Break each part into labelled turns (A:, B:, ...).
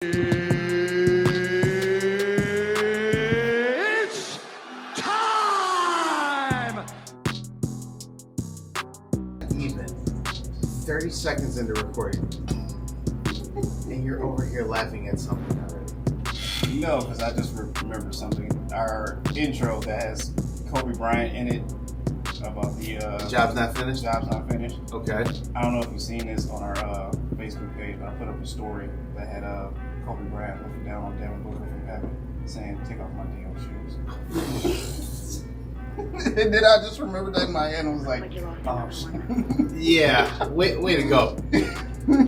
A: It's time!
B: Even 30 seconds into recording, and you're over here laughing at something already.
C: No, because I just remembered something. Our intro that has Kobe Bryant in it about the
B: Job's not finished?
C: Job's not finished.
B: Okay.
C: I don't know if you've seen this on our Facebook page, but I put up a story that had Kobe Bryant looking down on Devin Booker from heaven, saying, "Take off my damn shoes." And then I just remembered that in my head and was like, "Oh shit."
B: Yeah, way to go.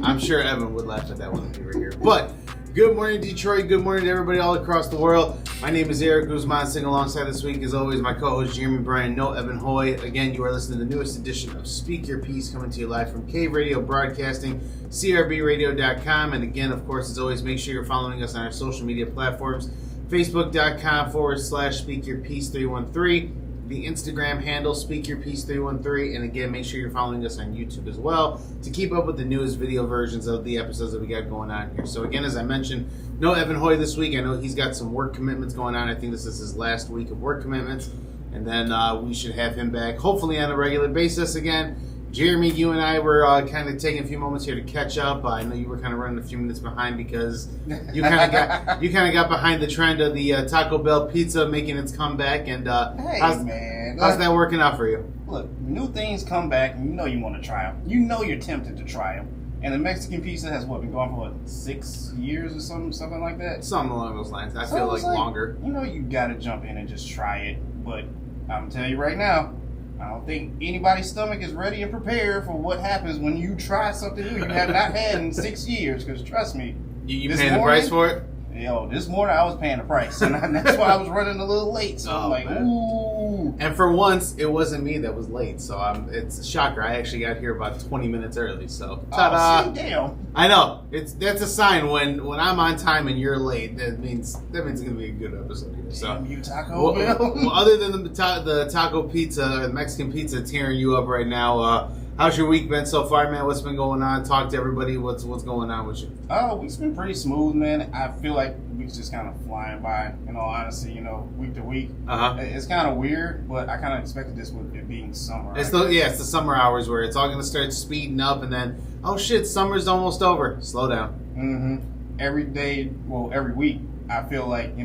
B: I'm sure Evan would laugh at that one if he were here. But good morning, Detroit. Good morning to everybody all across the world. My name is Eric Guzman. Sitting alongside this week, as always, my co-host Jeremy Bryan, no Evan Hoy. Again, you are listening to the newest edition of Speak Your Piece, coming to you live from Cave Radio Broadcasting, CRBRadio.com. And again, of course, as always, make sure you're following us on our social media platforms, Facebook.com/SpeakYourPiece313. The Instagram handle, SpeakYourPiece313, and again, make sure you're following us on YouTube as well to keep up with the newest video versions of the episodes that we got going on here. So again, as I mentioned, no Evan Hoy this week. I know he's got some work commitments going on. I think this is his last week of work commitments, and then we should have him back, hopefully on a regular basis again. Jeremy, you and I were kind of taking a few moments here to catch up. I know you were kind of running a few minutes behind because you kind of got behind the trend of the Taco Bell pizza making its comeback. And how's that working out for you?
C: Look, new things come back, and you know you want to try them. You know you're tempted to try them. And the Mexican pizza has been going for 6 years or something like that.
B: Something along those lines. I feel like longer.
C: You know you got to jump in and just try it. But I'm telling you right now, I don't think anybody's stomach is ready and prepared for what happens when you try something new you have not had in 6 years. Because trust me,
B: you paying the price for it?
C: Yo, this morning I was paying the price, and that's why I was running a little late. So I'm like,
B: man.
C: Ooh.
B: And for once, it wasn't me that was late. So it's a shocker. I actually got here about 20 minutes early. So ta-da!
C: Oh, see, damn.
B: I know that's a sign when I'm on time and you're late. That means it's gonna be a good episode here. So
C: damn you, Taco Bell.
B: Well, other than the taco pizza or the Mexican pizza tearing you up right now, how's your week been so far, man? What's been going on? Talk to everybody. What's going on with you?
C: Oh, week's been pretty smooth, man. I feel like the week's just kind of flying by. In all honesty, week to week. It's kind of weird, but I kind of expected this with it being summer.
B: It's the summer hours where it's all gonna start speeding up, and then oh shit, summer's almost over. Slow down.
C: Every day, every week, I feel like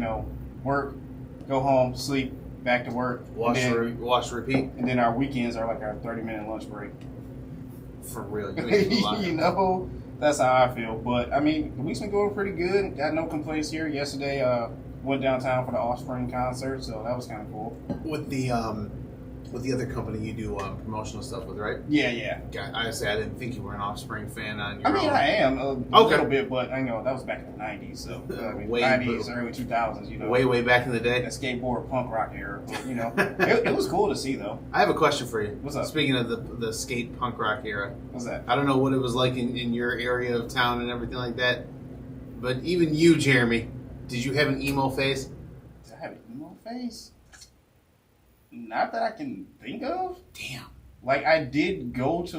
C: work, go home, sleep, back to work,
B: wash, repeat,
C: and then our weekends are like our 30-minute lunch break.
B: For real,
C: that's how I feel. But I mean, the week's been going pretty good. Got no complaints here. Yesterday, went downtown for the Offspring concert, so that was kind of cool.
B: With the other company you do promotional stuff with, right?
C: Yeah.
B: God, honestly, I didn't think you were an Offspring fan on your
C: own.
B: I
C: am a little bit, but I know that was back in the 90s, so 90s, early 2000s,
B: Way back in the day.
C: That skateboard punk rock era, but, it was cool to see, though.
B: I have a question for you.
C: What's up?
B: Speaking of the skate punk rock era.
C: What's that?
B: I don't know what it was like in your area of town and everything like that, but even you, Jeremy, did you have an emo phase?
C: Did I have an emo phase? Not that I can think of.
B: Damn.
C: Like, I did go to,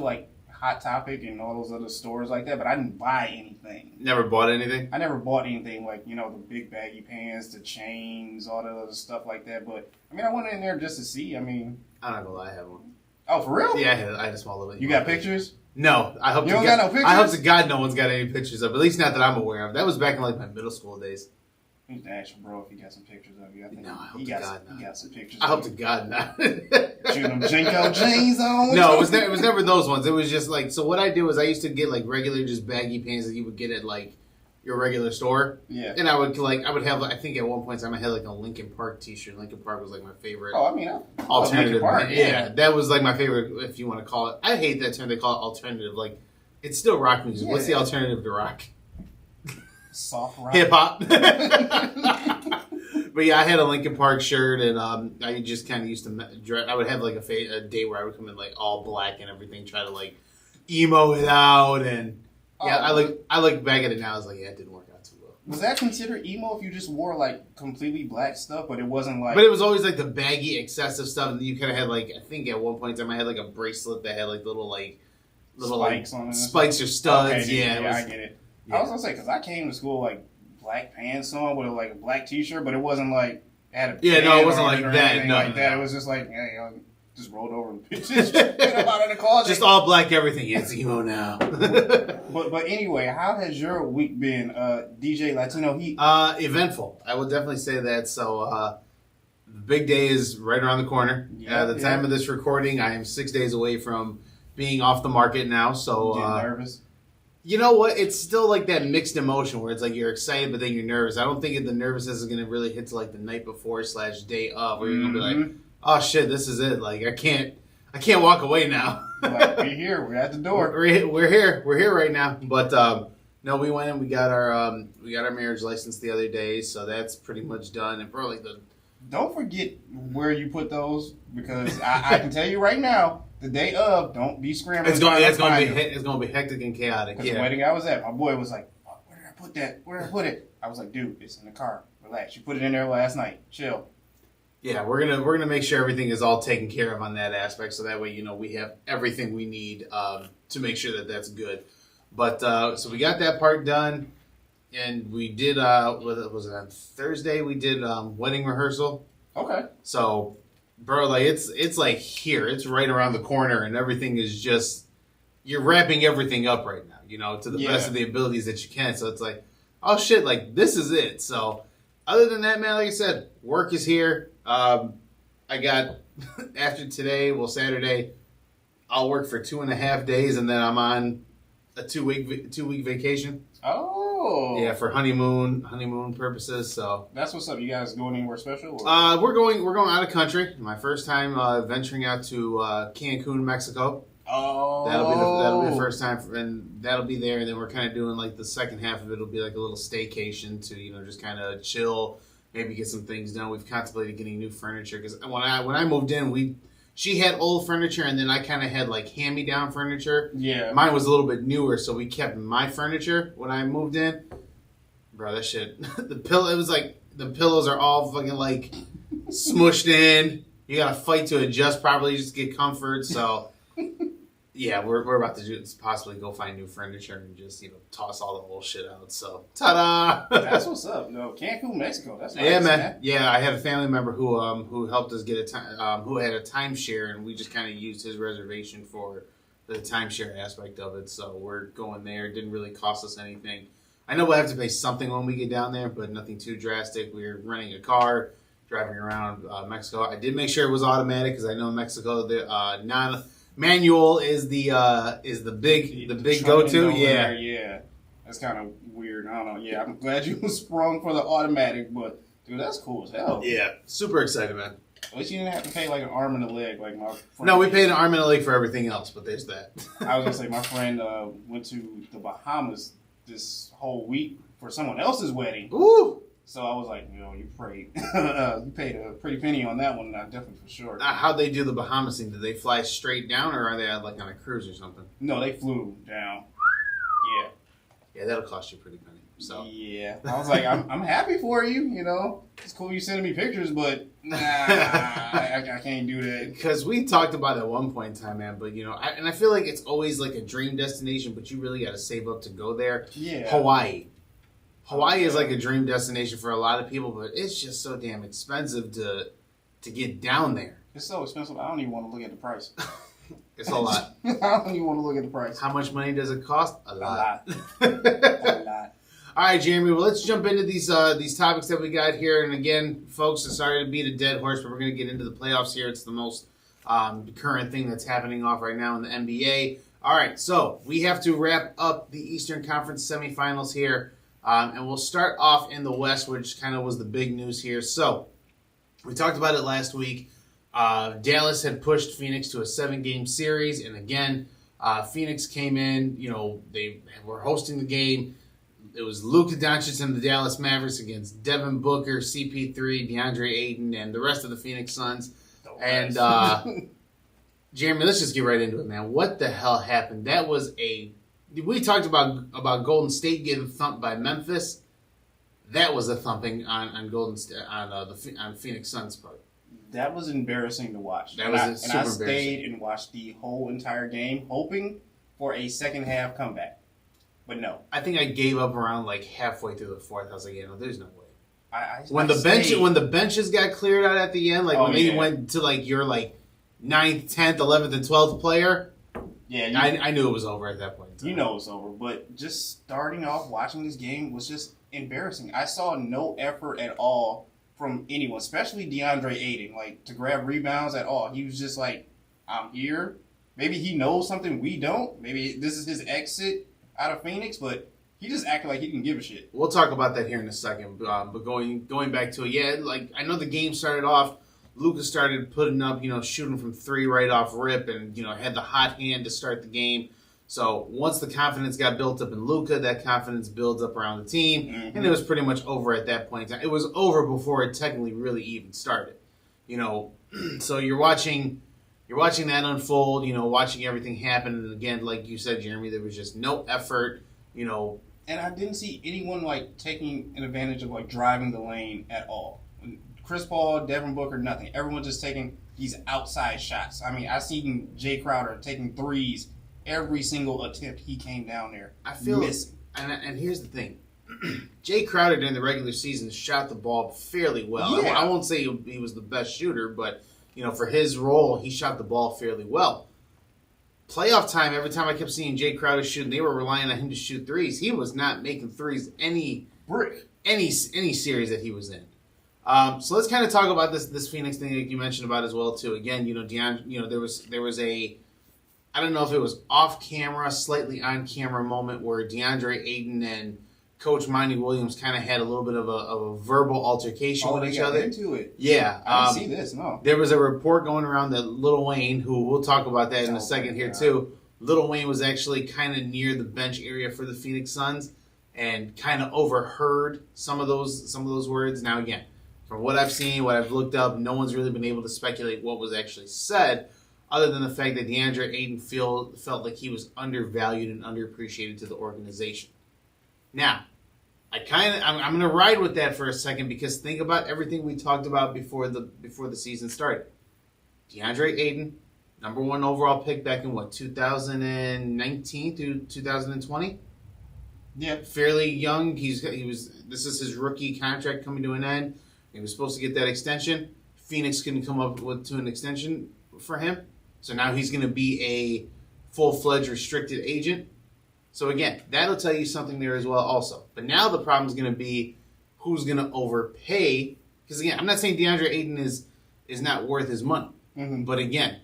C: Hot Topic and all those other stores like that, but I didn't buy anything.
B: Never bought anything?
C: I never bought anything the big baggy pants, the chains, all that other stuff like that. But, I went in there just to see.
B: I'm not gonna lie, I have one.
C: Oh, for real?
B: Yeah, I had a small little.
C: You got pictures?
B: No. I hope
C: you don't got no pictures?
B: I hope to God no one's got any pictures of, at least not that I'm aware of. That was back in, my middle school days.
C: I need to ask your bro if he got some pictures of you. I think
B: I hope
C: he
B: to
C: got
B: God not.
C: He got some pictures.
B: I hope to God not.
C: Shooting them Jenko jeans on.
B: No, it was never those ones. It was just so what I did was I used to get regular just baggy pants that you would get at your regular store.
C: Yeah.
B: And I would have I think at one point in time I had a Linkin Park t-shirt. Linkin Park was my favorite.
C: Oh,
B: alternative.
C: Park,
B: yeah, that was my favorite, if you want to call it. I hate that term they call it alternative. It's still rock music. Yeah. What's the alternative to rock?
C: Soft rock.
B: Hip hop. But yeah, I had a Linkin Park shirt, and I just kind of used to dress. I would have a day where I would come in all black and everything, try to emo it out, and yeah, I look back at it now. I was it didn't work out too well.
C: Was that considered emo if you just wore completely black stuff, but it wasn't
B: But it was always the baggy, excessive stuff, and you kind of had I think at one point in time I had a bracelet that had little
C: spikes on it,
B: spikes or studs.
C: Okay,
B: yeah,
C: I get it. Yeah. I was gonna say because I came to school black pants on with like a black T-shirt, but it wasn't like it had a
B: it wasn't like
C: or
B: that.
C: anything
B: No,
C: like that. It was just like, hey, just rolled over and just put them out in the closet.
B: Just all black everything. It's emo now.
C: but anyway, how has your week been, DJ Latino Heat?
B: Eventful. I would definitely say that. So the big day is right around the corner. The time of this recording, I am 6 days away from being off the market now. So
C: getting nervous.
B: You know what? It's still like that mixed emotion where it's like you're excited, but then you're nervous. I don't think the nervousness is going to really hit to like the night before / day of, where you're going to be like, oh shit, this is it. Like I can't walk away now.
C: Like, we're here. We're at the door.
B: We're here right now. But no, we went and we got our marriage license the other day, so that's pretty much done. And probably
C: don't forget where you put those, because I can tell you right now, the day of, don't be scrambling.
B: It's gonna be hectic and chaotic.
C: The wedding I was at, my boy was like, oh, where did I put that? Where did I put it? I was like, dude, it's in the car. Relax. You put it in there last night. Chill.
B: Yeah, we're gonna make sure everything is all taken care of on that aspect, so that way we have everything we need to make sure that that's good. But so we got that part done, and we did. Was it on Thursday? We did wedding rehearsal.
C: Okay.
B: So, bro, like it's like here, it's right around the corner, and everything is just you're wrapping everything up right now. To the best of the abilities that you can. So it's like, oh shit, like this is it. So other than that, man, like I said, work is here. I got after today, Saturday, I'll work for 2.5 days, and then I'm on a 2-week vacation.
C: Oh,
B: yeah, for honeymoon purposes. So
C: that's what's up. You guys going anywhere special?
B: We're going out of country. My first time venturing out to Cancun, Mexico.
C: Oh,
B: that'll be the first time, and that'll be there. And then we're kind of doing like the second half of it. Will be like a little staycation to just kind of chill. Maybe get some things done. We've contemplated getting new furniture because when I moved in, she had old furniture, and then I kind of had like hand-me-down furniture.
C: Yeah,
B: mine was a little bit newer, so we kept my furniture when I moved in. Bro, that shit. It was like the pillows are all fucking like smushed in. You gotta fight to adjust properly just to get comfort. So yeah, we're about to possibly go find new furniture and just toss all the old shit out. So ta-da!
C: That's what's up. No, Cancun, Mexico. That's nice,
B: yeah, man. Yeah, I had a family member who helped us get who had a timeshare, and we just kind of used his reservation for the timeshare aspect of it. So we're going there. It didn't really cost us anything. I know we'll have to pay something when we get down there, but nothing too drastic. We're renting a car, driving around Mexico. I did make sure it was automatic because I know in Mexico the manual is the big go-to. Yeah.
C: Yeah. That's kind of weird. I don't know. Yeah, I'm glad you sprung for the automatic, but dude, that's cool as hell.
B: Yeah, super excited, man.
C: At least you didn't have to pay like an arm and a leg like my friend.
B: No, we paid an arm and a leg for everything else, but there's that.
C: I was gonna say my friend went to the Bahamas this whole week for someone else's wedding.
B: Ooh.
C: So I was like, you paid a pretty penny on that one, definitely for sure.
B: How'd they do the Bahamas thing? Did they fly straight down, or are they like on a cruise or something?
C: No, they flew down. Yeah.
B: Yeah, that'll cost you a pretty penny. So
C: yeah, I was like, I'm happy for you. It's cool you sending me pictures, but I can't do that.
B: Because we talked about it at one point in time, man. But I feel like it's always like a dream destination, but you really got to save up to go there.
C: Yeah.
B: Hawaii is like a dream destination for a lot of people, but it's just so damn expensive to get down there.
C: It's so expensive. I don't even want to look at the price.
B: It's a lot.
C: I don't even want to look at the price.
B: How much money does it cost? A lot.
C: A lot.
B: All right, Jeremy. Well, let's jump into these topics that we got here. And again, folks, I'm sorry to beat a dead horse, but we're going to get into the playoffs here. It's the most current thing that's happening off right now in the NBA. All right, so we have to wrap up the Eastern Conference semifinals here. And we'll start off in the West, which kind of was the big news here. So we talked about it last week. Dallas had pushed Phoenix to a 7-game series. And again, Phoenix came in. They were hosting the game. It was Luka Doncic and the Dallas Mavericks against Devin Booker, CP3, DeAndre Ayton, and the rest of the Phoenix Suns. And Jeremy, let's just get right into it, man. What the hell happened? That was we talked about Golden State getting thumped by Memphis. That was a thumping on Golden State on Phoenix Suns' part.
C: That was embarrassing to watch. I stayed and watched the whole entire game, hoping for a second half comeback. But no.
B: I think I gave up around like halfway through the fourth. I was like, yeah, no, there's no way. When the benches got cleared out at the end, like when they went to like your like 9th, 10th, 11th, and 12th player, I knew it was over at that point.
C: You know it was over, but just starting off watching this game was just embarrassing. I saw no effort at all from anyone, especially DeAndre Ayton, like to grab rebounds at all. He was just like, I'm here. Maybe he knows something we don't. Maybe this is his exit out of Phoenix, but he just acted like he didn't give a shit.
B: We'll talk about that here in a second. But going back to it, like I know the game started off, Luka started putting up, shooting from 3 right off rip and, had the hot hand to start the game. So once the confidence got built up in Luka, that confidence builds up around the team, and it was pretty much over at that point in time. It was over before it technically really even started. So you're watching that unfold, watching everything happen, and again, like you said, Jeremy, there was just no effort, And
C: I didn't see anyone like taking an advantage of like driving the lane at all. Chris Paul, Devin Booker, nothing. Everyone just taking these outside shots. I mean, I seen Jay Crowder taking threes every single attempt he came down there.
B: I feel
C: missing.
B: And here's the thing. Jay Crowder during the regular season shot the ball fairly well.
C: Yeah.
B: I won't say he was the best shooter, but for his role, he shot the ball fairly well. Playoff time, every time I kept seeing Jay Crowder shooting, they were relying on him to shoot threes. He was not making threes any series that he was in. So let's kind of talk about this Phoenix thing that you mentioned about as well too. Again, there was a, I don't know if it was off camera, slightly on camera moment where DeAndre Ayton and Coach Monty Williams kind of had a little bit of a verbal altercation with each other.
C: Into it.
B: Yeah,
C: I didn't see this. No,
B: there was a report going around that Lil Wayne, who we'll talk about that in a second here too. Lil Wayne was actually kind of near the bench area for the Phoenix Suns and kind of overheard some of those words. Now again, from what I've seen, what I've looked up, no one's really been able to speculate what was actually said, other than the fact that DeAndre Ayton felt like he was undervalued and underappreciated to the organization. Now, I'm going to ride with that for a second because think about everything we talked about before the season started. DeAndre Ayton, number 1 overall pick back in 2019 through 2020.
C: Yeah,
B: fairly young. This is his rookie contract coming to an end. He was supposed to get that extension. Phoenix couldn't come up to an extension for him. So now he's going to be a full-fledged restricted agent. So again, that'll tell you something there as well also. But now the problem is going to be who's going to overpay. Because again, I'm not saying DeAndre Ayton is not worth his money.
C: Mm-hmm.
B: But again,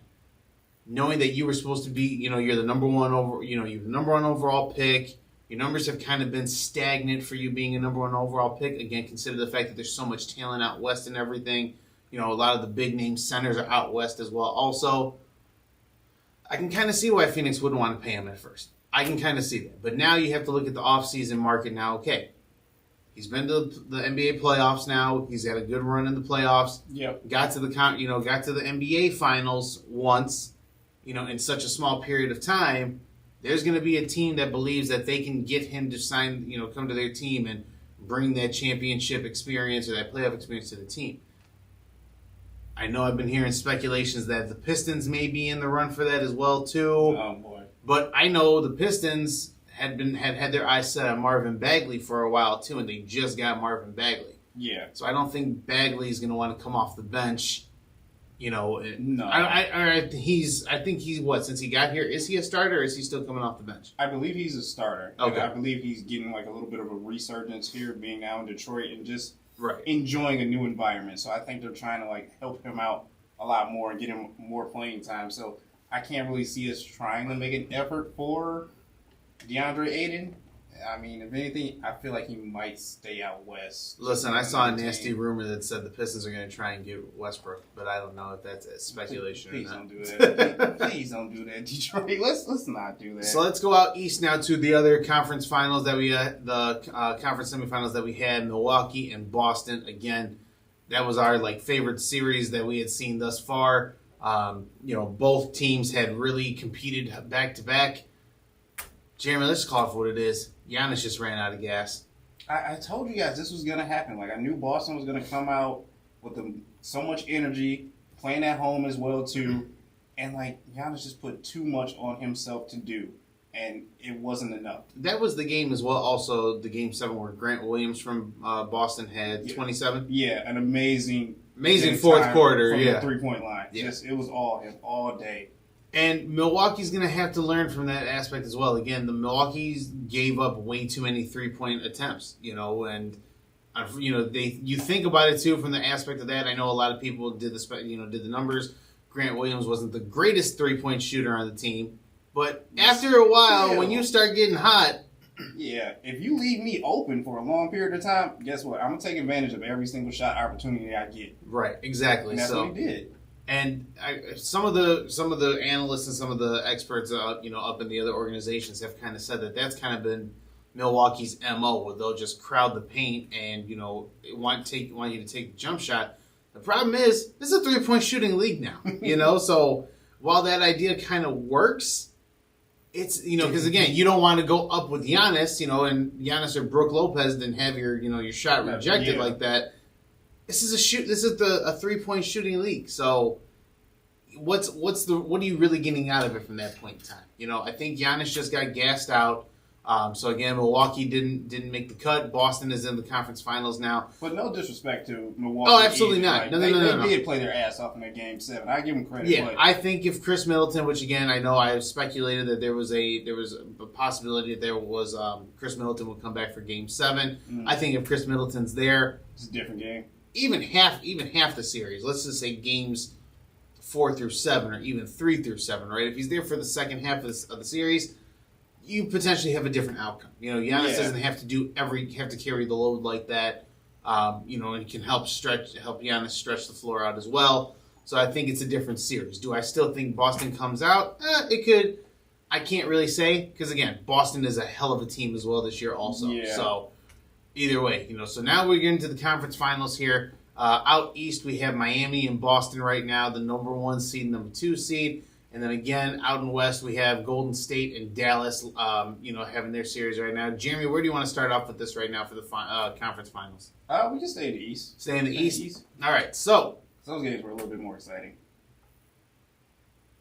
B: knowing that you were supposed to be, you're the number 1 overall pick. Your numbers have kind of been stagnant for you being a number 1 overall pick. Again, consider the fact that there's so much talent out west and everything. A lot of the big name centers are out west as well. Also, I can kind of see why Phoenix wouldn't want to pay him at first. I can kind of see that. But now you have to look at the offseason market now. Okay, he's been to the NBA playoffs now. He's had a good run in the playoffs.
C: Yep.
B: Got to the NBA finals once, in such a small period of time. There's going to be a team that believes that they can get him to sign, come to their team and bring that championship experience or that playoff experience to the team. I know I've been hearing speculations that the Pistons may be in the run for that as well too.
C: Oh boy!
B: But I know the Pistons had their eyes set on Marvin Bagley for a while too, and they just got Marvin Bagley.
C: Yeah.
B: So I don't think Bagley is going to want to come off the bench.
C: No.
B: I think he's what, since he got here, is he a starter or is he still coming off the bench?
C: I believe he's a starter.
B: Okay.
C: And I believe he's getting like a little bit of a resurgence here, being now in Detroit and just
B: Right.
C: enjoying a new environment. So I think they're trying to like help him out a lot more and get him more playing time. So I can't really see us trying to make an effort for DeAndre Ayton. I mean, if anything, I feel like he might stay out west.
B: Listen, I saw a nasty rumor that said the Pistons are going to try and get Westbrook, but I don't know if that's a speculation
C: Please
B: or not.
C: don't do that. Please don't do that, Detroit. Let's not do that.
B: So let's go out east now to the other conference finals that we the conference semifinals that we had, Milwaukee and Boston. Again, that was our favorite series that we had seen thus far. Both teams had really competed back to back. Jeremy, let's call it for what it is. Giannis just ran out of gas.
C: I told you guys this was going to happen. I knew Boston was going to come out with so much energy, playing at home as well, too. And, Giannis just put too much on himself to do. and it wasn't enough.
B: That was the game as well. Also, the game 7 where Grant Williams from Boston had 27.
C: Yeah, an amazing
B: fourth quarter.
C: From
B: Yeah,
C: the 3-point line.
B: Yeah.
C: Just it was all him all day.
B: And Milwaukee's going to have to learn from that aspect as well. Again, the Milwaukee's gave up way too many 3-point attempts. And you think about it too from the aspect of that. I know a lot of people did the numbers. Grant Williams wasn't the greatest 3-point shooter on the team, but after a while, when you start getting hot,
C: yeah, if you leave me open for a long period of time, guess what? I'm gonna take advantage of every single shot opportunity I get.
B: Right, exactly.
C: And that's what he did.
B: And some of the analysts and some of the experts, up in the other organizations have kind of said that that's kind of been Milwaukee's MO, where they'll just crowd the paint and want you to take the jump shot. The problem is this is a 3-point shooting league now, So while that idea kind of works, it's because again you don't want to go up with Giannis, and Giannis or Brook Lopez then have your shot rejected like that. This is a 3-point shooting league. So what are you really getting out of it from that point in time? I think Giannis just got gassed out. So again, Milwaukee didn't make the cut. Boston is in the conference finals now.
C: But no disrespect to Milwaukee.
B: Oh, absolutely not.
C: Like, they did play their ass off in that game 7. I give them credit.
B: Yeah,
C: but
B: I think if Chris Middleton, which again I know I have speculated that there was a possibility that Chris Middleton would come back for game 7.
C: Mm-hmm.
B: I think if Chris Middleton's there,
C: it's a different game.
B: Even half the series. Let's just say games 4 through 7, or even 3 through 7. Right? If he's there for the second half of the series, you potentially have a different outcome. Giannis doesn't have to carry the load like that. And he can help Giannis stretch the floor out as well. So I think it's a different series. Do I still think Boston comes out? It could. I can't really say because again, Boston is a hell of a team as well this year also.
C: Yeah.
B: So either way, So now we're getting to the conference finals here. Out east we have Miami and Boston right now, the number 1 seed, number 2 seed. And then again, out in West, we have Golden State and Dallas, having their series right now. Jeremy, where do you want to start off with this right now for the conference finals?
C: We just stay in the East.
B: Stay in the East? All right, so.
C: Those games were a little bit more exciting.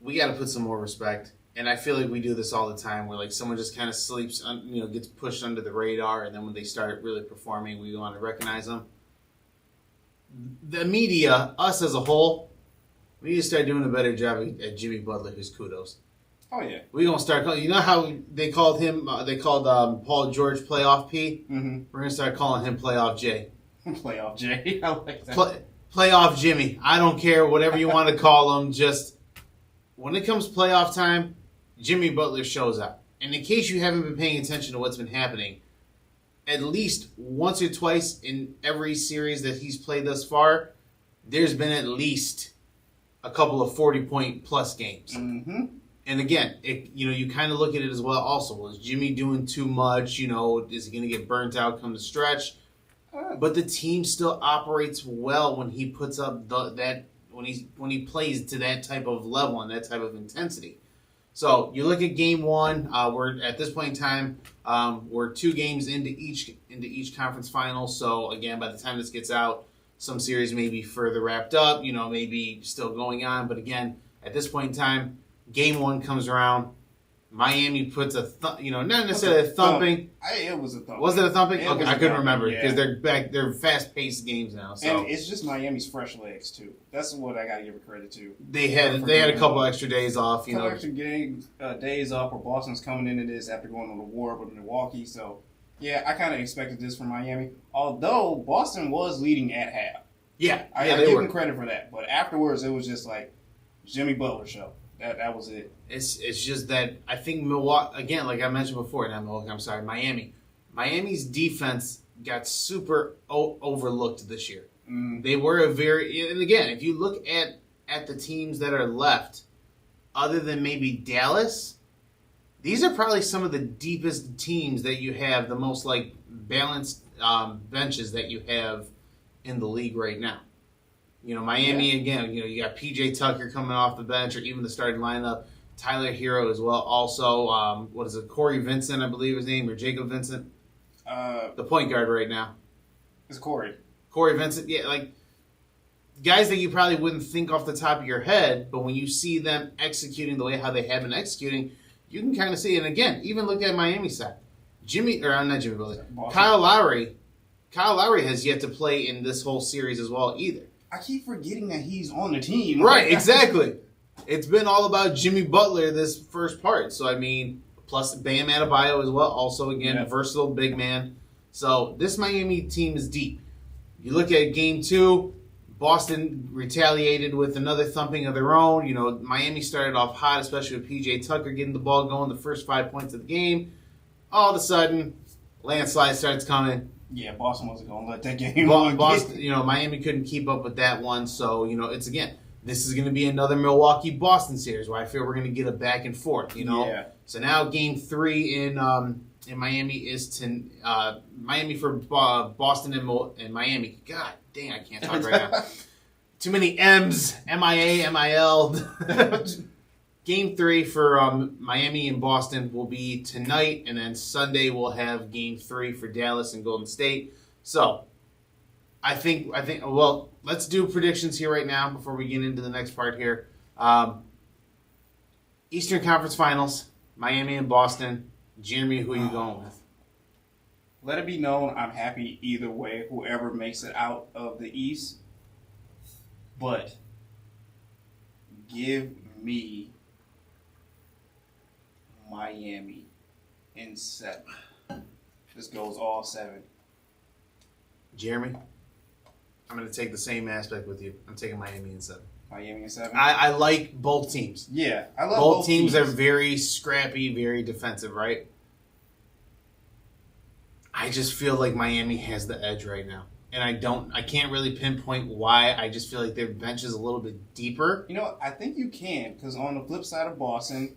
B: We got to put some more respect. And I feel like we do this all the time where, someone just kind of sleeps, gets pushed under the radar. And then when they start really performing, we want to recognize them. The media, us as a whole, we need to start doing a better job at Jimmy Butler, his kudos.
C: Oh, yeah.
B: We're going to start calling... You know how they called him... they called Paul George Playoff P?
C: Mm-hmm.
B: We're going to start calling him Playoff J.
C: Playoff J. I like that.
B: Playoff Jimmy. I don't care. Whatever you want to call him. Just... When it comes playoff time, Jimmy Butler shows up. And in case you haven't been paying attention to what's been happening, at least once or twice in every series that he's played thus far, there's been at least a couple of 40-point plus games.
C: Mm-hmm.
B: And again, you kind of look at it as well also. Was Jimmy doing too much? Is he going to get burnt out come the stretch? But the team still operates well when he puts up when he plays to that type of level and that type of intensity. So you look at game 1. We're at this point in time, we're 2 games into each conference final. So again, by the time this gets out, some series may be further wrapped up, maybe still going on. But again, at this point in time, game 1 comes around. Miami puts not necessarily a thumping.
C: It was a thumping.
B: Was it a thumping? Okay, I couldn't remember because
C: yeah.
B: they're fast-paced games now. So.
C: And it's just Miami's fresh legs too. That's what I got to give it credit to.
B: They had a couple extra days off.
C: Extra days off. Where Boston's coming into this after going on the war with Milwaukee. So yeah, I kind of expected this from Miami. Although Boston was leading at half.
B: Yeah,
C: I give them credit for that. But afterwards, it was just like Jimmy Butler show. That was it.
B: It's just that I think Milwaukee, again, like I mentioned before, not Milwaukee, I'm sorry, Miami. Miami's defense got super overlooked this year.
C: Mm.
B: They were and again, if you look at the teams that are left, other than maybe Dallas, these are probably some of the deepest teams that you have, the most balanced benches that you have in the league right now. Miami, again, you got P.J. Tucker coming off the bench or even the starting lineup. Tyler Hero as well. Also, Corey Vincent, I believe his name, or Jacob Vincent? The point guard right now.
C: It's Corey.
B: Corey Vincent, yeah, guys that you probably wouldn't think off the top of your head, but when you see them executing the way how they have been executing, you can kind of see. And again, even look at Miami side. Not Jimmy Butler.
C: Boston.
B: Kyle Lowry has yet to play in this whole series as well either.
C: I keep forgetting that he's on the team.
B: Right, exactly. It's been all about Jimmy Butler this first part. So, I mean, plus Bam Adebayo as well. Also, again, versatile big man. So, this Miami team is deep. You look at Game 2, Boston retaliated with another thumping of their own. You know, Miami started off hot, especially with P.J. Tucker getting the ball going the first 5 points of the game. All of a sudden, landslide starts coming.
C: Yeah, Boston wasn't going to let that game
B: Boston, Miami couldn't keep up with that one. So, it's again, this is going to be another Milwaukee-Boston series where I feel we're going to get a back and forth,
C: Yeah.
B: So now Game 3 in Miami is Miami for Boston and Miami. God dang, I can't talk right now. Too many M's, MIA, MIL. Game 3 for Miami and Boston will be tonight, and then Sunday we'll have Game 3 for Dallas and Golden State. So, I think. Well, let's do predictions here right now before we get into the next part here. Eastern Conference Finals, Miami and Boston. Jeremy, who are you going with?
C: Let it be known, I'm happy either way, whoever makes it out of the East. But give me Miami in 7. This goes all 7.
B: Jeremy, I'm going to take the same aspect with you. I'm taking Miami in 7.
C: Miami in 7?
B: I like both teams.
C: Yeah, I love
B: both teams. Are very scrappy, very defensive, right? I just feel like Miami has the edge right now. And I can't really pinpoint why. I just feel like their bench is a little bit deeper.
C: I think you can, because on the flip side of Boston,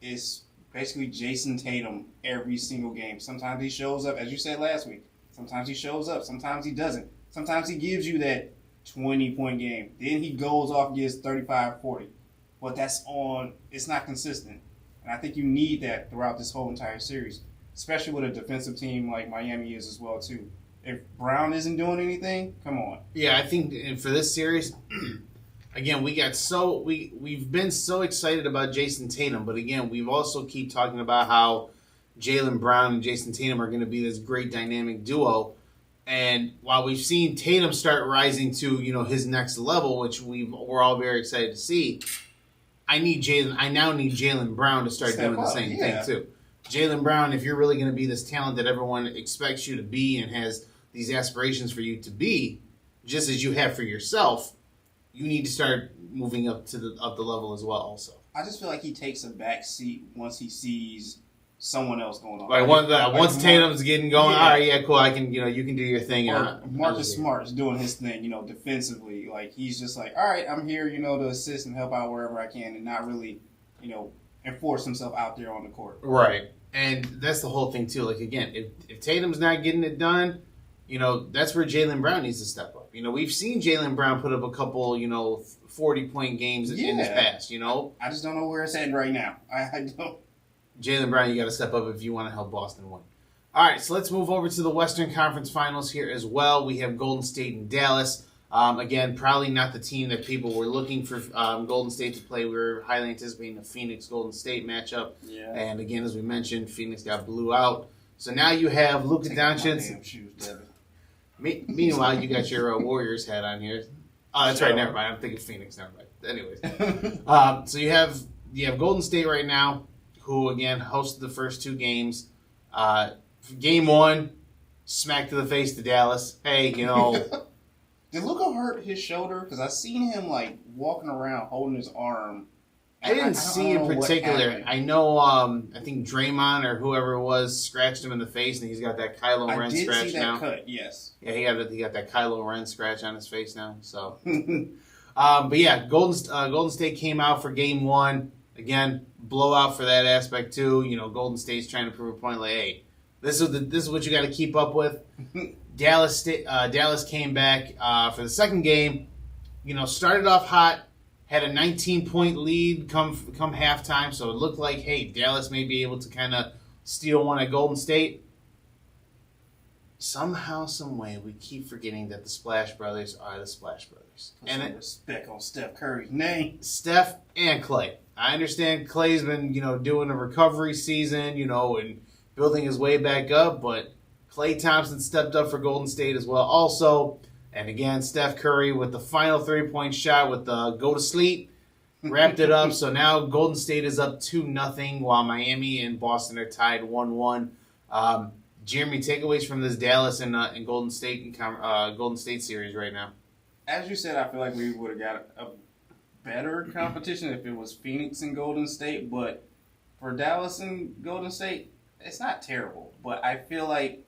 C: it's basically Jason Tatum every single game. Sometimes he shows up, as you said last week. Sometimes he shows up. Sometimes he doesn't. Sometimes he gives you that 20-point game. Then he goes off and gets 35, 40. But it's not consistent. And I think you need that throughout this whole entire series, especially with a defensive team like Miami is as well, too. If Brown isn't doing anything, come on.
B: Yeah, I think for this series, again, we've been so excited about Jason Tatum, but again, we've also keep talking about how Jaylen Brown and Jason Tatum are going to be this great dynamic duo. And while we've seen Tatum start rising to his next level, which we're all very excited to see, I now need Jaylen Brown to start doing the same thing too. Jaylen Brown, if you're really going to be this talent that everyone expects you to be and has these aspirations for you to be, just as you have for yourself, you need to start moving up the level as well. Also,
C: I just feel like he takes a back seat once he sees someone else going on.
B: Once Tatum's getting going, all right, yeah, cool. I can, you can do your thing.
C: Or Marcus Smart's doing his thing, defensively. Like he's just like, all right, I'm here, to assist and help out wherever I can, and not really, enforce himself out there on the court.
B: Right, and that's the whole thing too. Like again, if Tatum's not getting it done, that's where Jaylen Brown needs to step up. We've seen Jaylen Brown put up a couple, 40-point games in his past.
C: I just don't know where it's at right now. I don't.
B: Jaylen Brown, you got to step up if you want to help Boston win. All right, so let's move over to the Western Conference Finals here as well. We have Golden State and Dallas. Again, probably not the team that people were looking for Golden State to play. We were highly anticipating the Phoenix-Golden State matchup. Yeah. And again, as we mentioned, Phoenix got blew out. So now you have Luka Doncic. Meanwhile, you got your Warriors hat on here. Oh, that's right. Never mind. I'm thinking Phoenix. Never mind. Anyways, so you have Golden State right now, who again hosted the first 2 games. Game 1, smack to the face to Dallas. Hey,
C: Did Luka hurt his shoulder? Because I seen him walking around holding his arm.
B: I didn't see in particular. I know. I think Draymond or whoever it was scratched him in the face, and he's got that Kylo Ren scratch now. I did see that cut.
C: Yes.
B: Yeah, he got that Kylo Ren scratch on his face now. So, but yeah, Golden State came out for Game 1 again, blowout for that aspect too. Golden State's trying to prove a point. Like, hey, this is what you got to keep up with. Dallas came back for the second game. Started off hot. Had a 19-point lead come halftime, so it looked like, hey, Dallas may be able to kind of steal one at Golden State. somehow, some way, we keep forgetting that the Splash Brothers are the Splash Brothers.
C: Put some respect on Steph Curry's name.
B: Steph and Clay. I understand Clay's been, doing a recovery season, and building his way back up, but Klay Thompson stepped up for Golden State as well also. And again, Steph Curry with the final 3-point shot with the go to sleep, wrapped it up. So now Golden State is up 2-0 while Miami and Boston are tied 1-1. Jeremy, takeaways from this Dallas and Golden State series right now.
C: As you said, I feel like we would have got a better competition if it was Phoenix and Golden State. But for Dallas and Golden State, it's not terrible. But I feel like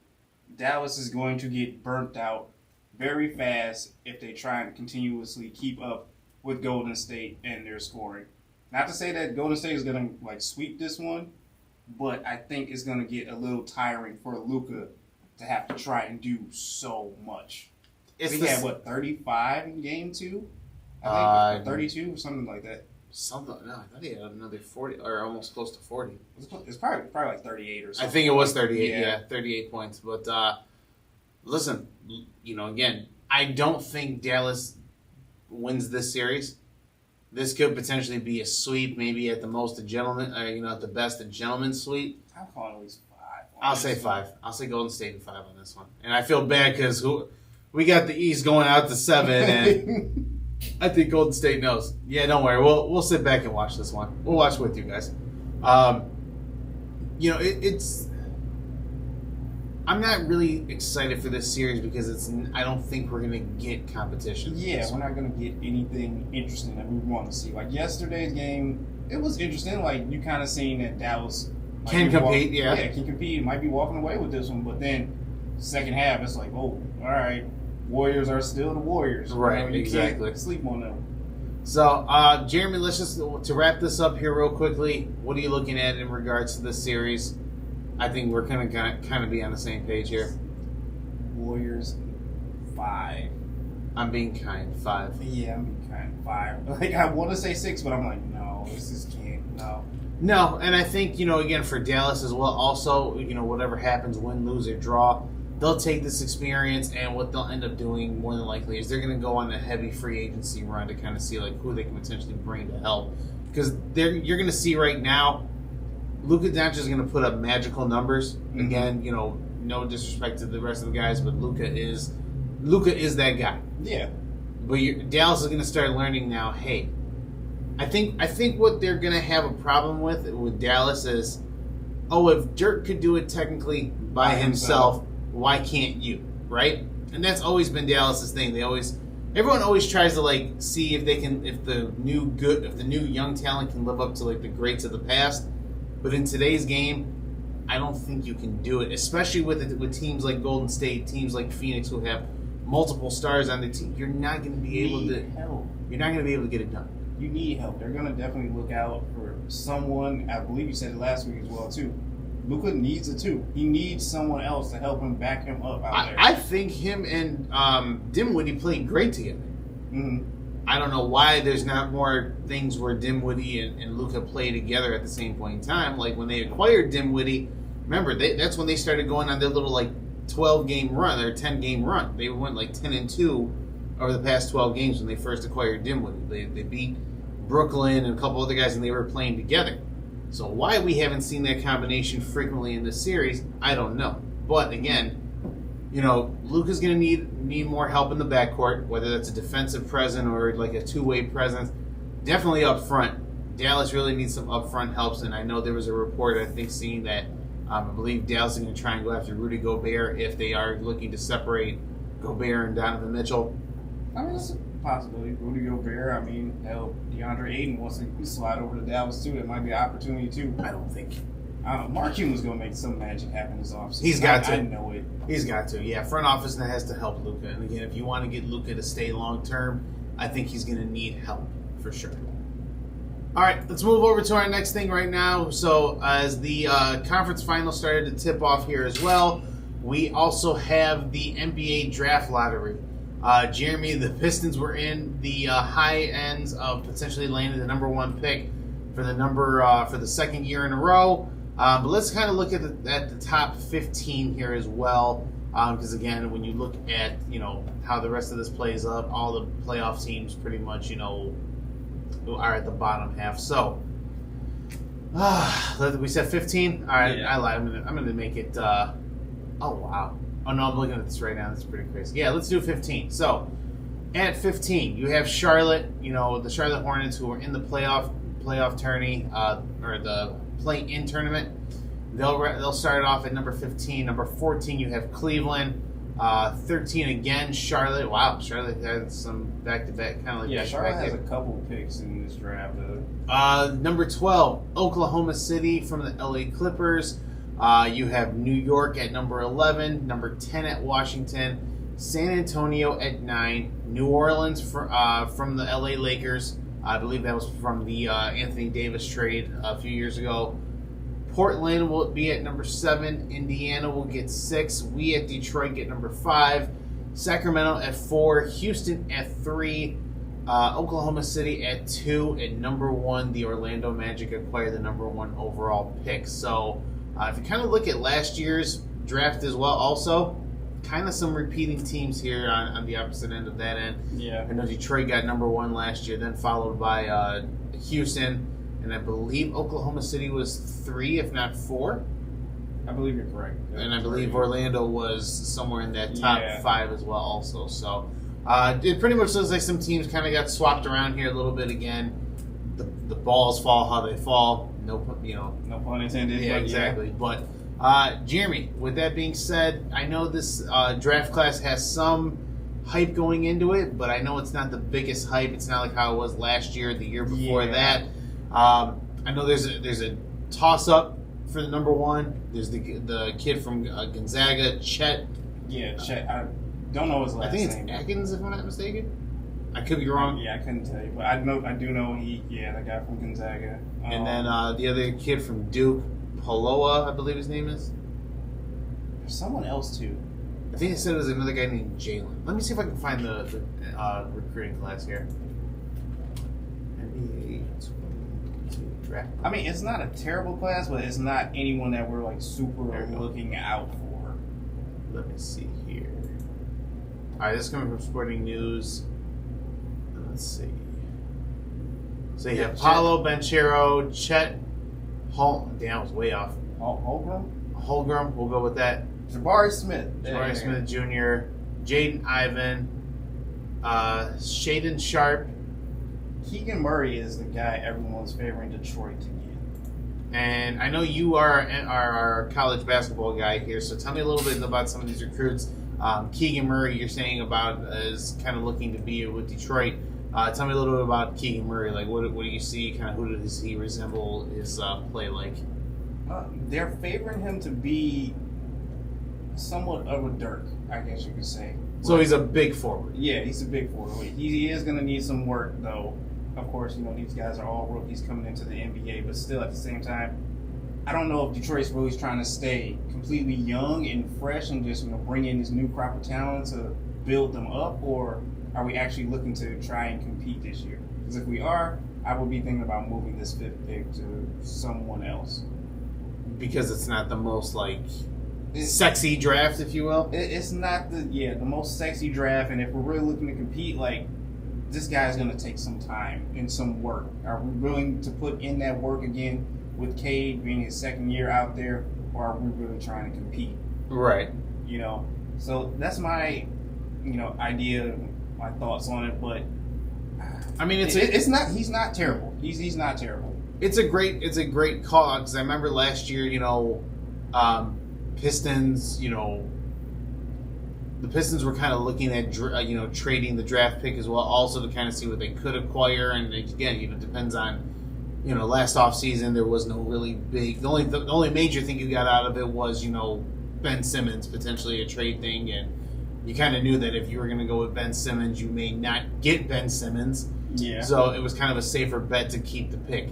C: Dallas is going to get burnt out very fast if they try and continuously keep up with Golden State and their scoring. Not to say that Golden State is going to sweep this one, but I think it's going to get a little tiring for Luka to have to try and do so much. He had 35 in game 2? I think 32 or something like that.
B: No, I thought he had another 40 or almost close to 40.
C: It's probably like 38 or something.
B: I think it was 38. Yeah, 38 points. But listen, again, I don't think Dallas wins this series. This could potentially be a sweep, maybe at the most a gentleman, at the best a gentleman's sweep.
C: I'm calling at least 5.
B: I'll say 5. I'll say Golden State in 5 on this one. And I feel bad because we got the East going out to 7, and I think Golden State knows. Yeah, don't worry. We'll sit back and watch this one. We'll watch with you guys. It's. I'm not really excited for this series because I don't think we're gonna get competition.
C: Yeah, we're not gonna get anything interesting that we want to see. Like yesterday's game, it was interesting. Like you kind of seen that Dallas
B: can compete.
C: Can compete. Might be walking away with this one, but then second half, it's like, oh, all right, Warriors are still the Warriors.
B: Right, exactly.
C: Can't sleep on them.
B: So, Jeremy, let's just to wrap this up here real quickly. What are you looking at in regards to this series? I think we're going to kind of be on the same page here.
C: Warriors 5.
B: I'm being kind. 5.
C: Yeah, I'm being kind. 5. I want to say 6, but I'm like, no, this just can't. No.
B: No, and I think, again, for Dallas as well, also, whatever happens, win, lose, or draw, they'll take this experience, and what they'll end up doing more than likely is they're going to go on a heavy free agency run to kind of see who they can potentially bring to help. Because you're going to see right now, Luka Doncic is going to put up magical numbers. Mm-hmm. Again, no disrespect to the rest of the guys, but Luka is that guy.
C: Yeah.
B: But Dallas is going to start learning now. Hey, I think what they're going to have a problem with Dallas is, if Dirk could do it technically by himself, why can't you? Right? And that's always been Dallas's thing. Everyone always tries to see if the new young talent can live up to the greats of the past. But in today's game, I don't think you can do it, especially with teams like Golden State, teams like Phoenix who have multiple stars on the team. You're not going to be able to get it done.
C: You need help. They're going to definitely look out for someone. I believe you said it last week as well too. Luka needs a 2. He needs someone else to help him back him up out there.
B: I think him and Dinwiddie played great together.
C: Mm-hmm.
B: I don't know why there's not more things where Dinwiddie and Luka play together at the same point in time. Like when they acquired Dinwiddie, remember that's when they started going on their little 12-game run or 10-game run. They went 10-2 over the past 12 games when they first acquired Dinwiddie. They beat Brooklyn and a couple other guys, and they were playing together. So why we haven't seen that combination frequently in this series, I don't know. But again, Luka's going to need more help in the backcourt, whether that's a defensive presence or a two-way presence. Definitely up front. Dallas really needs some up front helps, and I know there was a report, I think, seeing that I believe Dallas is going to try and go after Rudy Gobert if they are looking to separate Gobert and Donovan Mitchell.
C: I mean, it's a possibility. Rudy Gobert, DeAndre Ayton wants to slide over to Dallas, too. It might be an opportunity, too.
B: I don't know.
C: Mark Cuban's going to make some magic happen this offseason.
B: He's got to.
C: I know it.
B: He's got to. Yeah, front office has to help Luka. And again, if you want to get Luka to stay long term, I think he's going to need help for sure. All right, let's move over to our next thing right now. So as the conference finals started to tip off here as well, we also have the NBA draft lottery. Jeremy, the Pistons were in the high ends of potentially landing the number 1 pick for the second year in a row. But let's kind of look at the top 15 here as well. Because again, when you look at how the rest of this plays up, all the playoff teams pretty much are at the bottom half. So we said 15. All right,
C: Yeah.
B: I lied. I'm gonna make it. Oh wow. Oh no, I'm looking at this right now. That's pretty crazy. Yeah, let's do 15. So at 15, you have Charlotte. The Charlotte Hornets, who are in the playoff tourney or the play-in tournament. They'll start it off at number 15. Number 14, you have Cleveland. 13 again, Charlotte. Wow, Charlotte had some back-to-back kind of like
C: Charlotte
B: back-to-back.
C: has a couple picks in this draft.
B: Number 12, Oklahoma City from the LA Clippers. You have New York at number 11. Number 10 at Washington. San Antonio at 9. New Orleans from the LA Lakers. I believe that was from the Anthony Davis trade a few years ago. Portland will be at number 7. Indiana will get 6. We at Detroit get number 5. Sacramento at 4. Houston at 3. Oklahoma City at 2. And number 1, the Orlando Magic acquired the number 1 overall pick. So if you kind of look at last year's draft as well, also kind of some repeating teams here on the opposite end of that end.
C: Yeah.
B: I know Detroit got number 1 last year, then followed by Houston. And I believe Oklahoma City was 3, if not 4.
C: I believe you're correct.
B: And I believe Orlando was somewhere in that top 5 as well also. So it pretty much looks like some teams kind of got swapped around here a little bit again. The balls fall how they fall. No
C: pun intended.
B: Yeah,
C: but
B: exactly. But Jeremy, with that being said, I know this draft class has some hype going into it, but I know it's not the biggest hype. It's not like how it was last year, the year before that. I know there's a toss up for the number 1. There's the kid from Gonzaga, Chet.
C: Yeah, Chet. I don't know his last name.
B: I think it's Atkins, if I'm not mistaken. I could be wrong.
C: Yeah, I couldn't tell you, but I do know that guy from Gonzaga.
B: And then the other kid from Duke, Poloa, I believe his name is.
C: There's someone else too.
B: I think it said it was another guy named Jalen. Let me see if I can find the recruiting class here. NBA 22 draft.
C: I mean, it's not a terrible class, but it's not anyone that we're like super
B: There you go.
C: looking out for.
B: Let me see here. All right, this is coming from Sporting News. Let's see. So you have
C: Chet.
B: Paolo Banchero, Chet Damn, I was way off. Holmgren, we'll go with that.
C: Jabari Smith.
B: Jabari Smith Jr., Jaden Ivan, Shaden Sharp.
C: Keegan Murray is the guy everyone's favoring Detroit to get.
B: And I know you are our college basketball guy here, so tell me a little bit about some of these recruits. Keegan Murray, you're saying about is kind of looking to be with Detroit. Tell me a little bit about Keegan Murray. Like, what do you see? Kind of who does he resemble his play like?
C: They're favoring him to be somewhat of a Dirk, I guess you could say.
B: So he's a big forward.
C: Yeah, he's a big forward. He is going to need some work, though. Of course, these guys are all rookies coming into the NBA, but still at the same time, I don't know if Detroit's really trying to stay completely young and fresh and just bring in this new crop of talent to build them up, or are we actually looking to try and compete this year? Because if we are, I would be thinking about moving this 5th pick to someone else.
B: Because it's not the most sexy draft, if you will.
C: It's not the most sexy draft, and if we're really looking to compete, this guy's going to take some time and some work. Are we willing to put in that work again with Cade being his 2nd year out there, or are we really trying to compete?
B: Right.
C: So that's my, idea, my thoughts on it. But
B: I mean,
C: it's not. He's not terrible. He's not terrible.
B: It's a great call out because I remember last year, Pistons, the Pistons were kind of looking at trading the draft pick as well, also to kind of see what they could acquire. And again, it depends on last offseason there was no really big. The only major thing you got out of it was Ben Simmons, potentially a trade thing, and you kind of knew that if you were going to go with Ben Simmons, you may not get Ben Simmons.
C: Yeah.
B: So it was kind of a safer bet to keep the pick.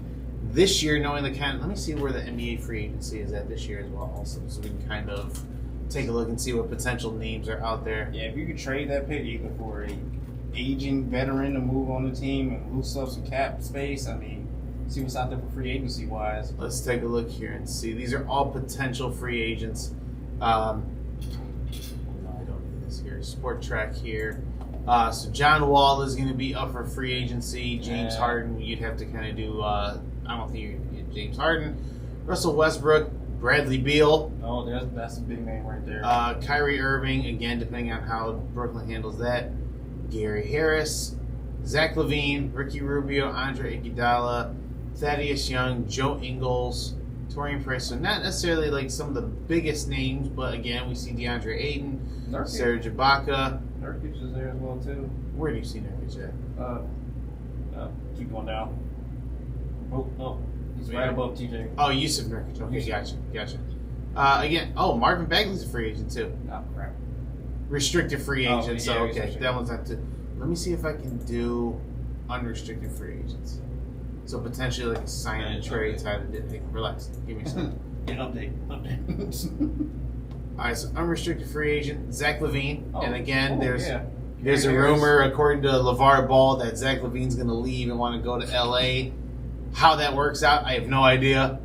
B: This year, knowing let me see where the NBA free agency is at this year as well, also, so we can kind of take a look and see what potential names are out there.
C: Yeah, if you could trade that pick either for a aging veteran to move on the team and loose up some cap space, see what's out there for free agency wise.
B: Let's take a look here and see. These are all potential free agents. here? Sport Track here. So John Wall is going to be up for free agency. James Harden, you'd have to kind of do. I don't think you get James Harden. Russell Westbrook, Bradley Beal.
C: Oh, that's a big name right there.
B: Kyrie Irving, again, depending on how Brooklyn handles that. Gary Harris, Zach LaVine, Ricky Rubio, Andre Iguodala, Thaddeus Young, Joe Ingles, Torian Prince. So not necessarily like some of the biggest names, but again, we see DeAndre Ayton, Serge Ibaka.
C: Nurkic is there as well too.
B: Where do you see Nurkic at?
C: Keep going down. Oh, he's right above TJ.
B: Oh, Yusuf Nurkic. Okay, gotcha. Again, Marvin Bagley's a free agent too.
C: Oh, crap.
B: Restricted free agent, so okay,
C: restricted.
B: that one's not too. Let me see if I can do unrestricted free agents. So potentially like a sign and trade type of thing. Relax. Give me a second.
C: Get an update.
B: All right, so unrestricted free agent, Zach LaVine. And again, there's a
C: Harris.
B: rumor, according to LeVar Ball, that Zach LaVine's going to leave and want to go to L.A. How that works out, I have no idea.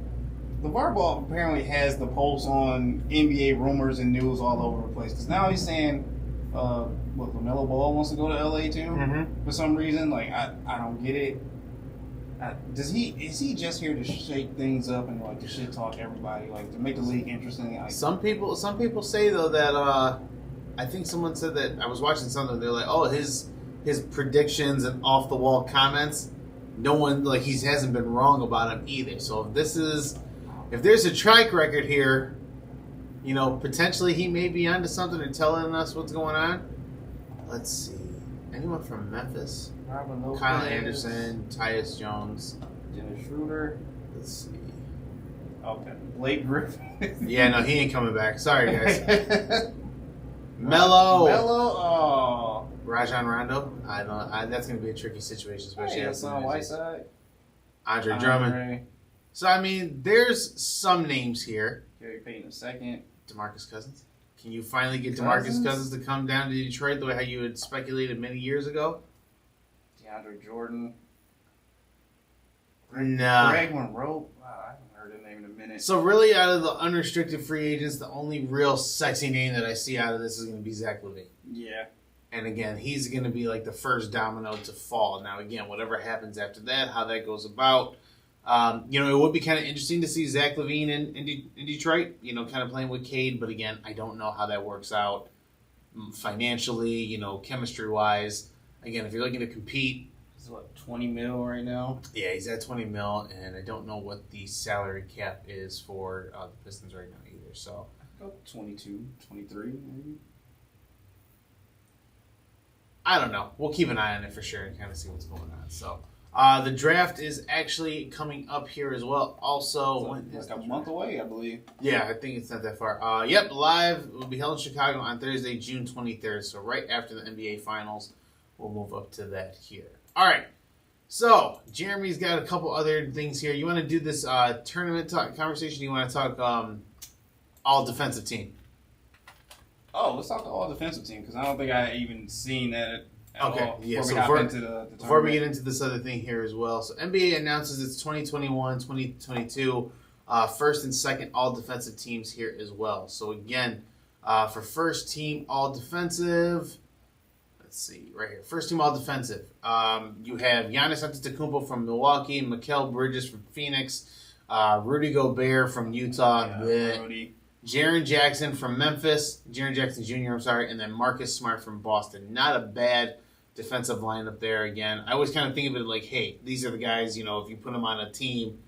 C: LeVar Ball apparently has the pulse on NBA rumors and news all over the place. Because now he's saying, LaMelo Ball wants to go to LA too for some reason. Like I don't get it. Is he just here to shake things up and like to shit talk everybody, like to make the league interesting? Like,
B: some people say though that I think someone said that I was watching something. They're like, oh, his predictions and off the wall comments. No one he hasn't been wrong about him either. So if there's a track record here, potentially he may be onto something and telling us what's going on. Let's see. Anyone from Memphis?
C: Robin Lopez,
B: Kyle Anderson, Tyus Jones.
C: Dennis Schroeder.
B: Let's see.
C: Okay. Blake Griffin.
B: Yeah, no, he ain't coming back. Sorry, guys. Melo.
C: Oh.
B: Rajon Rondo. I don't. That's going to be a tricky situation, especially
C: That's on Whiteside.
B: Andre Drummond. So, I mean, there's some names here.
C: Gary Payton II.
B: DeMarcus Cousins. Can you finally get DeMarcus Cousins to come down to Detroit the way how you had speculated many years ago?
C: DeAndre Jordan.
B: Nah.
C: Greg Monroe. Wow, I haven't heard that name in a minute.
B: So really, out of the unrestricted free agents, the only real sexy name that I see out of this is going to be Zach LaVine.
C: Yeah.
B: And again, he's going to be like the first domino to fall. Now, again, whatever happens after that, how that goes about, it would be kind of interesting to see Zach LaVine in Detroit, kind of playing with Cade. But again, I don't know how that works out financially, chemistry-wise. Again, if you're looking to compete.
C: He's what, 20 mil right now?
B: Yeah, he's at 20 mil, and I don't know what the salary cap is for the Pistons right now either. So
C: 22, 23 maybe?
B: I don't know. We'll keep an eye on it for sure and kind of see what's going on. So the draft is actually coming up here as well. Also,
C: like a month away, I believe.
B: Yeah, I think it's not that far. Yep, live. It will be held in Chicago on Thursday, June 23rd. So right after the NBA Finals, we'll move up to that here. All right. So Jeremy's got a couple other things here. You want to do this tournament talk conversation? You want to talk all defensive team?
C: Oh, let's talk the all defensive team because I don't think I even seen that at all.
B: Yeah.
C: Before
B: we get into this other thing here as well. So NBA announces its 2021-2022 first and second all defensive teams here as well. So again, for first team all defensive, let's see right here. First team all defensive. You have Giannis Antetokounmpo from Milwaukee, Mikal Bridges from Phoenix, Rudy Gobert from Utah.
C: Rudy.
B: Jaren Jackson from Memphis, Jaren Jackson Jr., and then Marcus Smart from Boston. Not a bad defensive lineup there again. I always kind of think of it like, hey, these are the guys, if you put them on a team,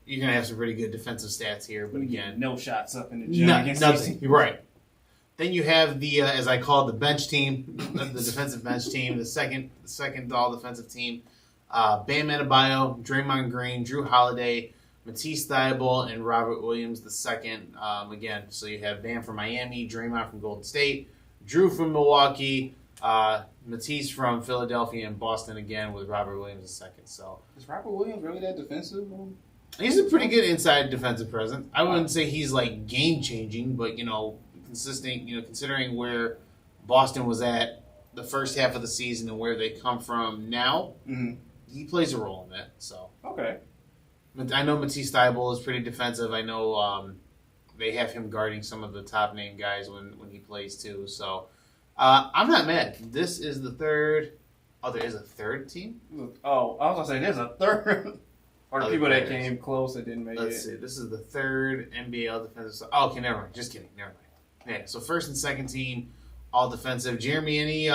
B: you're going to have some pretty good defensive stats here. But again,
C: no shots up in the gym.
B: Nothing. You're right. Then you have the, as I call it, the bench team, the defensive bench team, the second all defensive team. Bam Adebayo, Draymond Green, Drew Holiday, Matisse Thybulle, and Robert Williams II. Again, so you have Bam from Miami, Draymond from Golden State, Drew from Milwaukee, Matisse from Philadelphia, and Boston again with Robert Williams II. So
C: is Robert Williams really that defensive?
B: He's a pretty good inside defensive presence. I wouldn't say he's like game changing, but consistent. Considering where Boston was at the first half of the season and where they come from now, he plays a role in that. So
C: okay.
B: I know Matisse Thybulle is pretty defensive. I know they have him guarding some of the top name guys when he plays too. So I'm not mad. This is the third. Oh, there is a third team?
C: Oh, I was going to say there's a third. Or the people that
B: players.
C: came close that didn't make
B: Let's
C: it.
B: see. This is the third NBA All Defensive. Oh, okay, never mind. Just kidding. Never mind. Yeah. So first and second team, All Defensive. Jeremy, any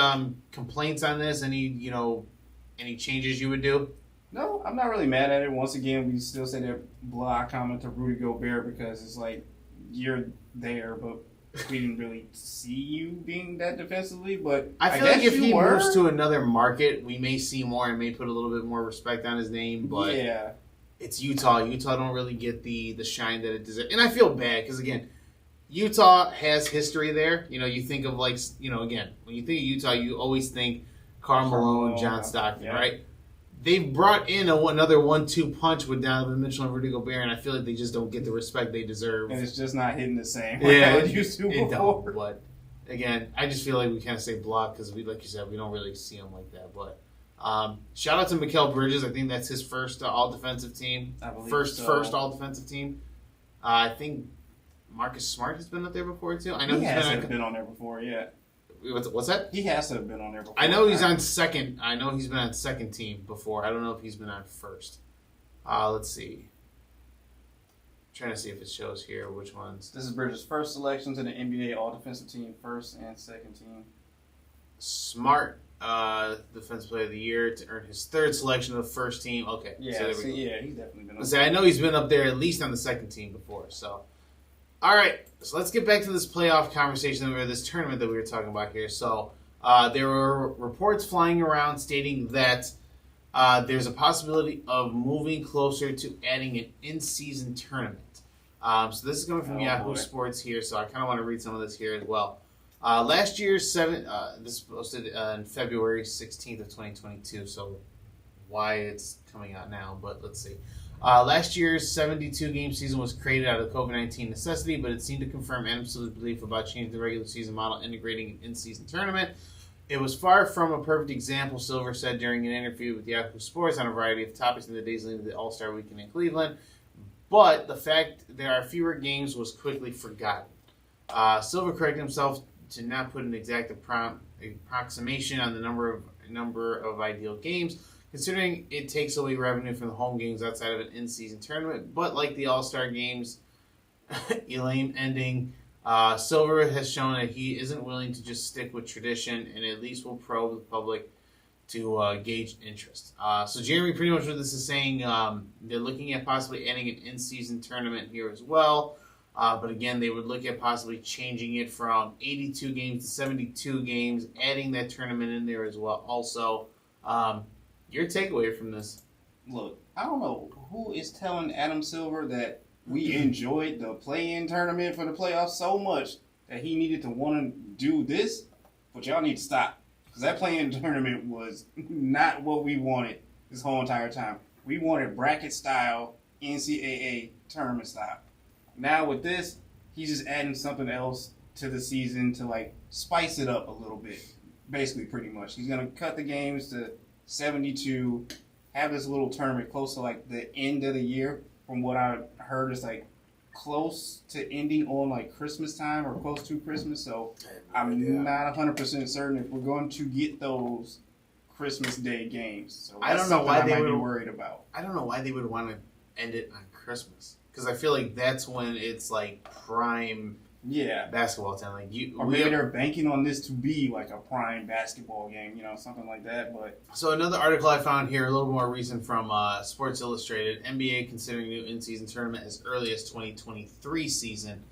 B: complaints on this? Any changes you would do?
C: No, I'm not really mad at it. Once again, we still say that block comment to Rudy Gobert because it's like you're there, but we didn't really see you being that defensively. But
B: I feel
C: guess
B: like if
C: you
B: he
C: were.
B: moves to another market, we may see more and may put a little bit more respect on his name. But
C: yeah,
B: it's Utah. Utah don't really get the shine that it deserves. And I feel bad because, again, Utah has history there. You think of again, when you think of Utah, you always think Karl Malone, John Stockton,
C: yeah.
B: right? They've brought in another 1-2 punch with Donovan Mitchell and Rudy Gobert, and I feel like they just don't get the respect they deserve.
C: and it's just not hitting the same.
B: Yeah,
C: Like it used to
B: it
C: before.
B: don't. But again, I just feel like we kind of say block because like you said, we don't really see him like that. But shout out to Mikal Bridges. I think that's his first all defensive team.
C: I believe
B: First all defensive team. I think Marcus Smart has been up there before too. I know
C: He
B: he's
C: has to have been on there before, yeah.
B: What's that?
C: He has to have been on there before.
B: I know he's on second. I know he's been on second team before. I don't know if he's been on first. Let's see. Trying to see if it shows here which ones.
C: This is Bridges' first selection to the NBA All-Defensive Team, first and second team.
B: Smart, Defensive Player of the Year to earn his third selection of the first team. Okay,
C: Yeah,
B: so there we go.
C: yeah, he's definitely been on
B: I know he's been up there at least on the second team before. So, all right, so let's get back to this playoff conversation or this tournament that we were talking about here. So, there were reports flying around stating that there's a possibility of moving closer to adding an in-season tournament. So this is coming from Yahoo Sports here, so I kind of want to read some of this here as well. Last year's this was posted on February 16th of 2022, so why it's coming out now, but let's see. Last year's 72-game season was created out of COVID-19 necessity, but it seemed to confirm Adam Silver's belief about changing the regular season model, integrating an in-season tournament. It was far from a perfect example, Silver said during an interview with Yahoo Sports on a variety of topics in the days leading to the All-Star Weekend in Cleveland. But the fact there are fewer games was quickly forgotten. Silver corrected himself to not put an exact approximation on the number of ideal games, considering it takes away revenue from the home games outside of an in-season tournament. But like the All-Star games, Elaine ending, Silver has shown that he isn't willing to just stick with tradition and at least will probe the public to gauge interest. So Jeremy, pretty much what this is saying, they're looking at possibly adding an in-season tournament here as well. But again, they would look at possibly changing it from 82 games to 72 games, adding that tournament in there as well. Also, your takeaway from this?
C: Look, I don't know who is telling Adam Silver that we enjoyed the play-in tournament for the playoffs so much that he needed to want to do this, but y'all need to stop. Because that play-in tournament was not what we wanted this whole entire time. We wanted bracket-style, NCAA tournament style. Now with this, he's just adding something else to the season to like spice it up a little bit. Basically, pretty much. He's going to cut the games to 72, have this little tournament close to like the end of the year. From what I heard, it's like close to ending on like Christmas time or close to Christmas. So I'm not 100% certain if we're going to get those Christmas Day games. So
B: I don't know why they
C: might
B: would
C: be worried about.
B: I don't know why they would want to end it on Christmas, because I feel like that's when it's like prime basketball time. Like
C: maybe they're banking on this to be like a prime basketball game, something like that. But
B: so another article I found here, a little more recent from Sports Illustrated, NBA considering new in-season tournament as early as 2023 season.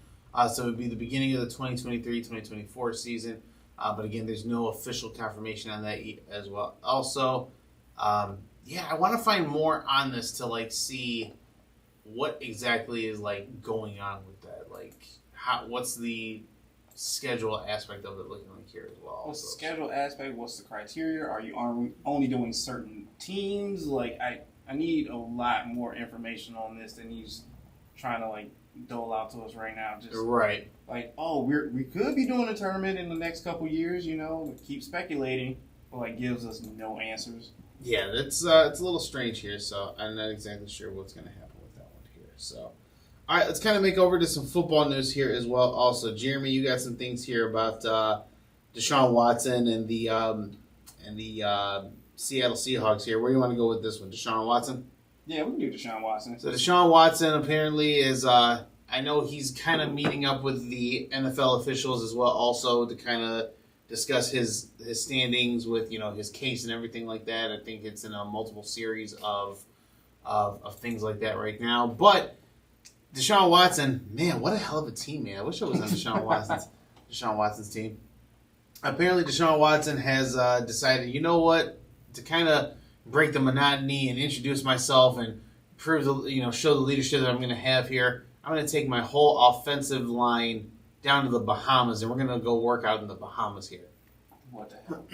B: So it would be the beginning of the 2023-2024 season. But again, there's no official confirmation on that as well. Also, I want to find more on this to like see what exactly is like going on with that. Like, what's the schedule aspect of it looking like here as well?
C: What's the schedule aspect? What's the criteria? Are you only doing certain teams? Like, I need a lot more information on this than he's trying to like dole out to us right now. Just
B: right.
C: Like, we could be doing a tournament in the next couple years. Keep speculating, but like gives us no answers.
B: Yeah, it's a little strange here. So I'm not exactly sure what's going to happen with that one here. So. All right, let's kind of make over to some football news here as well. Also, Jeremy, you got some things here about Deshaun Watson and the Seattle Seahawks here. Where do you want to go with this one? Deshaun Watson?
C: Yeah, we can do Deshaun Watson.
B: So Deshaun Watson apparently is, I know he's kind of meeting up with the NFL officials as well also to kind of discuss his standings with, his case and everything like that. I think it's in a multiple series of things like that right now. But Deshaun Watson, man, what a hell of a team, man. I wish I was on Deshaun Watson's team. Apparently Deshaun Watson has decided, you know what, to kind of break the monotony and introduce myself and prove show the leadership that I'm going to have here. I'm going to take my whole offensive line down to the Bahamas, and we're going to go work out in the Bahamas here.
C: What the hell?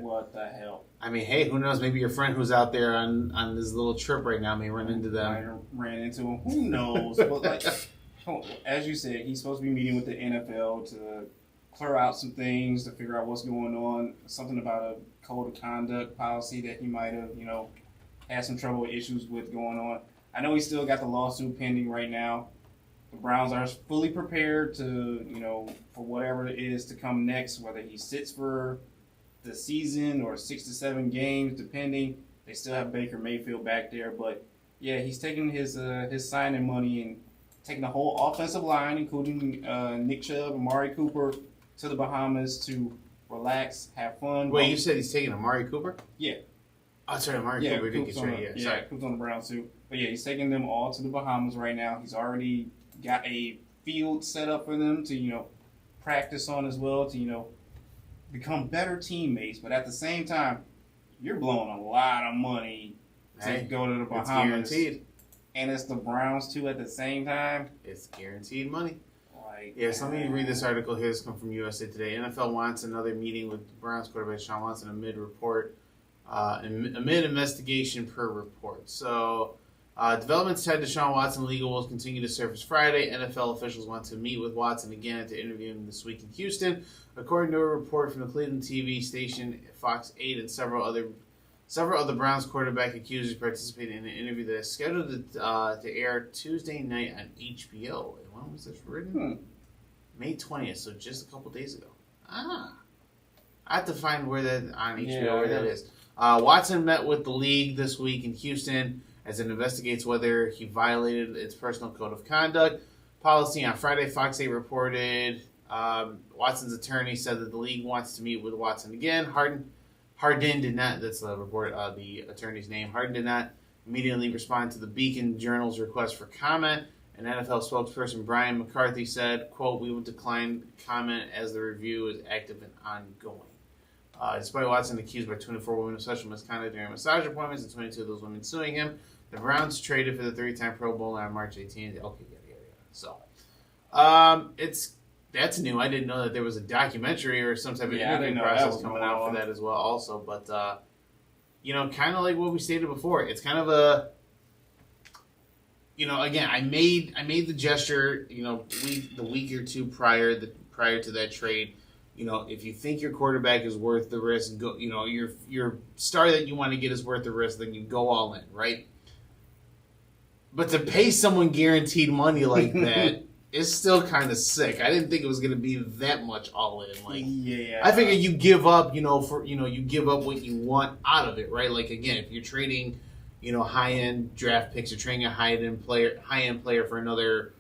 C: What the hell?
B: I mean, hey, who knows? Maybe your friend who's out there on this little trip right now may run into them.
C: I ran into him. Who knows? But as you said, he's supposed to be meeting with the NFL to clear out some things, to figure out what's going on. Something about a code of conduct policy that he might have, had some trouble issues with going on. I know he's still got the lawsuit pending right now. The Browns are fully prepared to, for whatever it is to come next, whether he sits for the season or 6 to 7 games, depending. They still have Baker Mayfield back there, but yeah, he's taking his signing money and taking the whole offensive line, including Nick Chubb, Amari Cooper, to the Bahamas to relax, have fun.
B: Wait, you said he's taking Amari Cooper?
C: Yeah.
B: Oh, sorry, Amari Cooper did get traded.
C: Yeah, Coop's on the Browns too. But yeah, he's taking them all to the Bahamas right now. He's already got a field set up for them to, practice on as well, to, become better teammates. But at the same time, you're blowing a lot of money to go to the Bahamas.
B: It's guaranteed.
C: And it's the Browns too at the same time.
B: It's guaranteed money. So let me read this article here. This comes from USA Today. NFL wants another meeting with Browns quarterback Deshaun Watson amid investigation per report. So developments tied to Deshaun Watson legal will continue to surface Friday. NFL officials want to meet with Watson again to interview him this week in Houston. According to a report from the Cleveland TV station Fox 8 and several other Browns quarterback accusers participated in an interview that is scheduled to air Tuesday night on HBO. And when was this written? May 20th, so just a couple days ago. I have to find where that on HBO that is. Watson met with the league this week in Houston as it investigates whether he violated its personal code of conduct policy. On Friday, Fox 8 reported Watson's attorney said that the league wants to meet with Watson again. Hardin did not, that's the report, the attorney's name. Hardin did not immediately respond to the Beacon Journal's request for comment. An NFL spokesperson, Brian McCarthy, said, quote, "We will decline comment as the review is active and ongoing." Despite Watson accused by 24 women of sexual misconduct during massage appointments and 22 of those women suing him, the Browns traded for the 3-time Pro Bowler on March 18th. Okay, So, that's new. I didn't know that there was a documentary or some type of interview process coming out for that as well also. But, kind of like what we stated before, it's kind of a... again, I made the gesture, the week or two prior to that trade. If you think your quarterback is worth the risk, go. Your star that you want to get is worth the risk, then you go all in, right? But to pay someone guaranteed money like that is still kind of sick. I didn't think it was going to be that much all in. I figured you give up, you give up what you want out of it, right? Like again, if you're trading. High-end draft picks. You're trading a high-end player for another,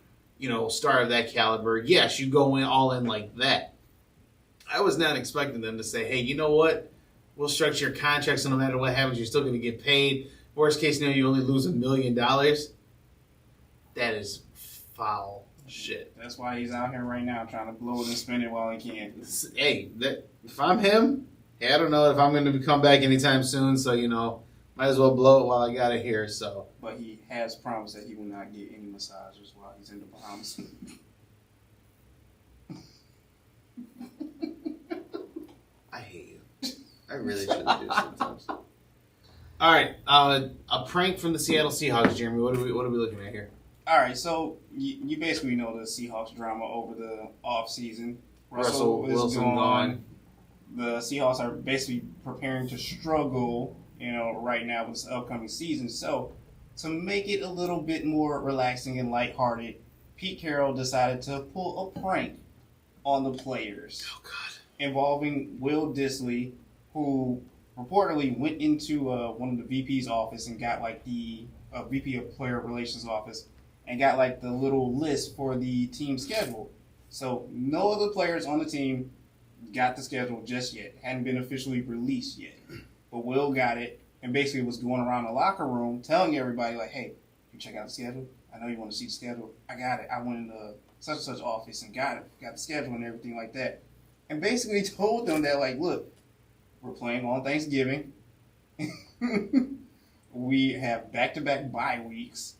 B: star of that caliber. Yes, you go in all in like that. I was not expecting them to say, hey, you know what? We'll structure your contract so no matter what happens, you're still going to get paid. Worst case scenario, you only lose $1 million. That is foul shit.
C: That's why he's out here right now trying to blow it and spin it while he can.
B: Hey, if I'm him, I don't know if I'm going to come back anytime soon, so, might as well blow it while I got it here. So,
C: but he has promised that he will not get any massages while he's in the Bahamas.
B: I hate you. I really should do sometimes. All right, a prank from the Seattle Seahawks, Jeremy. What are we looking at here?
C: All right, so you basically know the Seahawks drama over the offseason.
B: Russell Wilson gone.
C: The Seahawks are basically preparing to struggle. Right now with this upcoming season. So, to make it a little bit more relaxing and lighthearted, Pete Carroll decided to pull a prank on the players.
B: Oh, God.
C: Involving Will Dissly, who reportedly went into one of the VP's office and got like the VP of Player Relations office and got like the little list for the team schedule. So no other players on the team got the schedule just yet. Hadn't been officially released yet. But Will got it and basically was going around the locker room telling everybody like, hey, you check out the schedule? I know you want to see the schedule. I got it. I went into such and such office and got it. Got the schedule and everything like that. And basically told them that, like, look, we're playing on Thanksgiving. We have back-to-back bye weeks.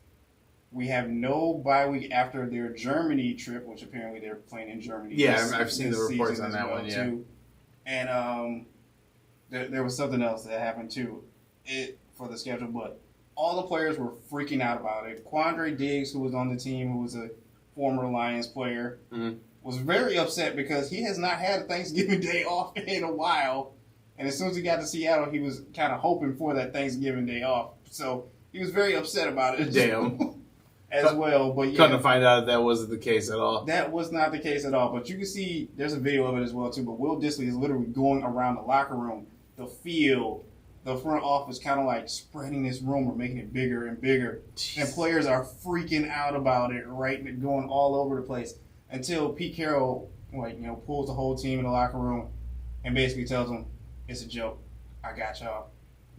C: We have no bye week after their Germany trip, which apparently they're playing in Germany.
B: Yeah, I've seen the reports on that one, yeah.
C: Too. And there was something else that happened, too, for the schedule. But all the players were freaking out about it. Quandre Diggs, who was on the team, who was a former Lions player, was very upset because he has not had a Thanksgiving day off in a while. And as soon as he got to Seattle, he was kind of hoping for that Thanksgiving day off. So he was very upset about it.
B: Damn.
C: As well. But yeah,
B: couldn't to find out that wasn't the case at all.
C: That was not the case at all. But you can see there's a video of it as well, too. But Will Dissly is literally going around the locker room, the field, the front office, kind of like spreading this rumor, making it bigger and bigger. Jeez. And players are freaking out about it, right? And going all over the place until Pete Carroll, pulls the whole team in the locker room and basically tells them, it's a joke. I got y'all.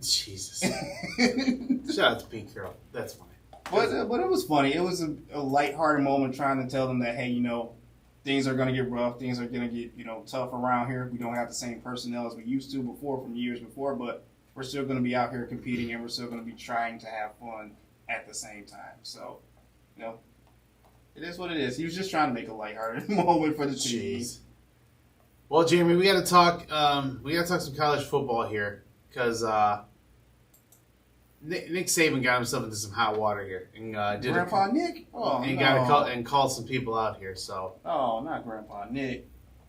B: Jesus. Shout out to Pete Carroll. That's funny.
C: But it was funny. It was a lighthearted moment trying to tell them that, hey, things are going to get rough. Things are going to get, tough around here. We don't have the same personnel as we used to from years before, but we're still going to be out here competing and we're still going to be trying to have fun at the same time. So, it is what it is. He was just trying to make a lighthearted moment for the team.
B: Well, Jamie, we got to talk. Some college football here because Nick Saban got himself into some hot water here and
C: Nick. Oh,
B: and got called some people out here. So.
C: Oh, not Grandpa Nick.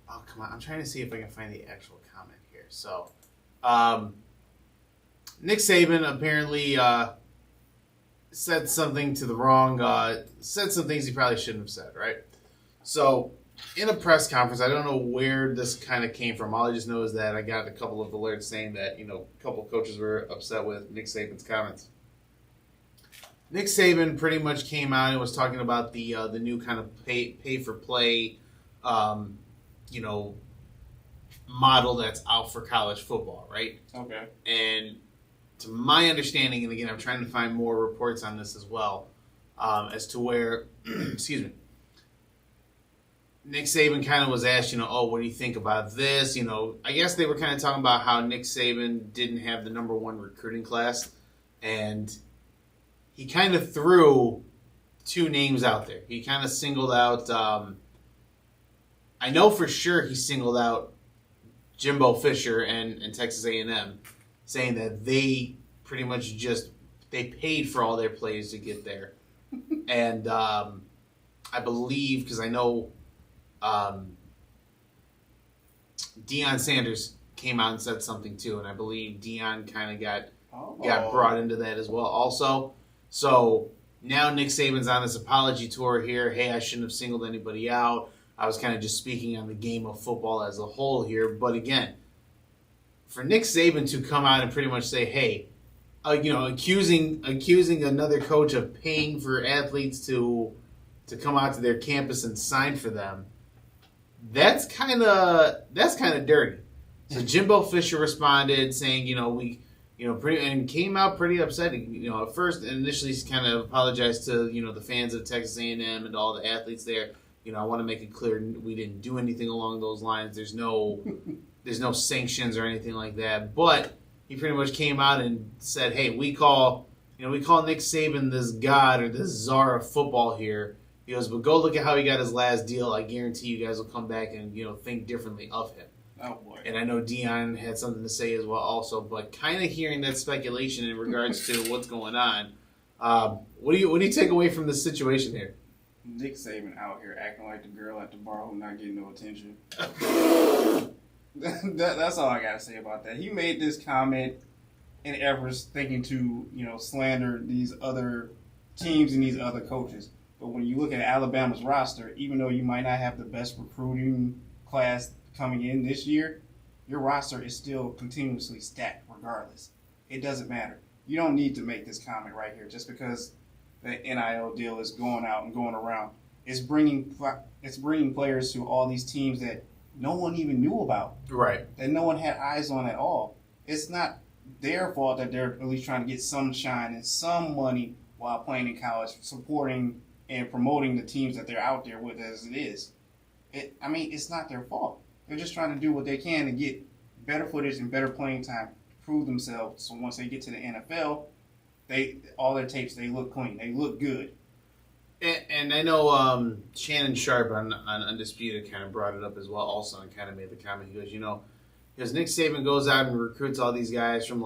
B: Oh, come on! I'm trying to see if I can find the actual comment here. So, Nick Saban apparently said something to the wrong. Said some things he probably shouldn't have said. Right. So. In a press conference, I don't know where this kind of came from. All I just know is that I got a couple of alerts saying that, a couple of coaches were upset with Nick Saban's comments. Nick Saban pretty much came out and was talking about the new kind of pay for play, model that's out for college football, right?
C: Okay.
B: And to my understanding, and again, I'm trying to find more reports on this as well, as to where, excuse me, Nick Saban kind of was asked, what do you think about this? I guess they were kind of talking about how Nick Saban didn't have the number one recruiting class. And he kind of threw two names out there. He kind of singled out, I know for sure he singled out Jimbo Fisher and Texas A&M, saying that they pretty much they paid for all their plays to get there. And I believe, because I know Deion Sanders came out and said something too, and I believe Deion kind of got brought into that as well also. So now Nick Saban's on this apology tour here. Hey, I shouldn't have singled anybody out. I was kind of just speaking on the game of football as a whole here. But again, for Nick Saban to come out and pretty much say, hey, accusing another coach of paying for athletes to come out to their campus and sign for them, that's kind of dirty. So Jimbo Fisher responded saying, and came out pretty upset. At first, initially, he kind of apologized to the fans of Texas A&M and all the athletes there. I want to make it clear we didn't do anything along those lines. There's no sanctions or anything like that. But he pretty much came out and said, hey, we call Nick Saban this god or this czar of football here. He goes, but go look at how he got his last deal. I guarantee you guys will come back and, think differently of him.
C: Oh, boy.
B: And I know Deion had something to say as well also, but kind of hearing that speculation in regards to what's going on, what do you take away from this situation here?
C: Nick Saban out here acting like the girl at the bar who's not getting no attention. That's all I got to say about that. He made this comment in efforts thinking to, slander these other teams and these other coaches. But when you look at Alabama's roster, even though you might not have the best recruiting class coming in this year, your roster is still continuously stacked regardless. It doesn't matter. You don't need to make this comment right here just because the NIL deal is going out and going around. It's bringing players to all these teams that no one even knew about.
B: Right.
C: That no one had eyes on at all. It's not their fault that they're at least trying to get some shine and some money while playing in college, supporting and promoting the teams that they're out there with as it is. It's not their fault. They're just trying to do what they can to get better footage and better playing time to prove themselves. So once they get to the NFL, all their tapes, they look clean. They look good.
B: And I know Shannon Sharp on Undisputed kind of brought it up as well also and kind of made the comment. He goes, because Nick Saban goes out and recruits all these guys from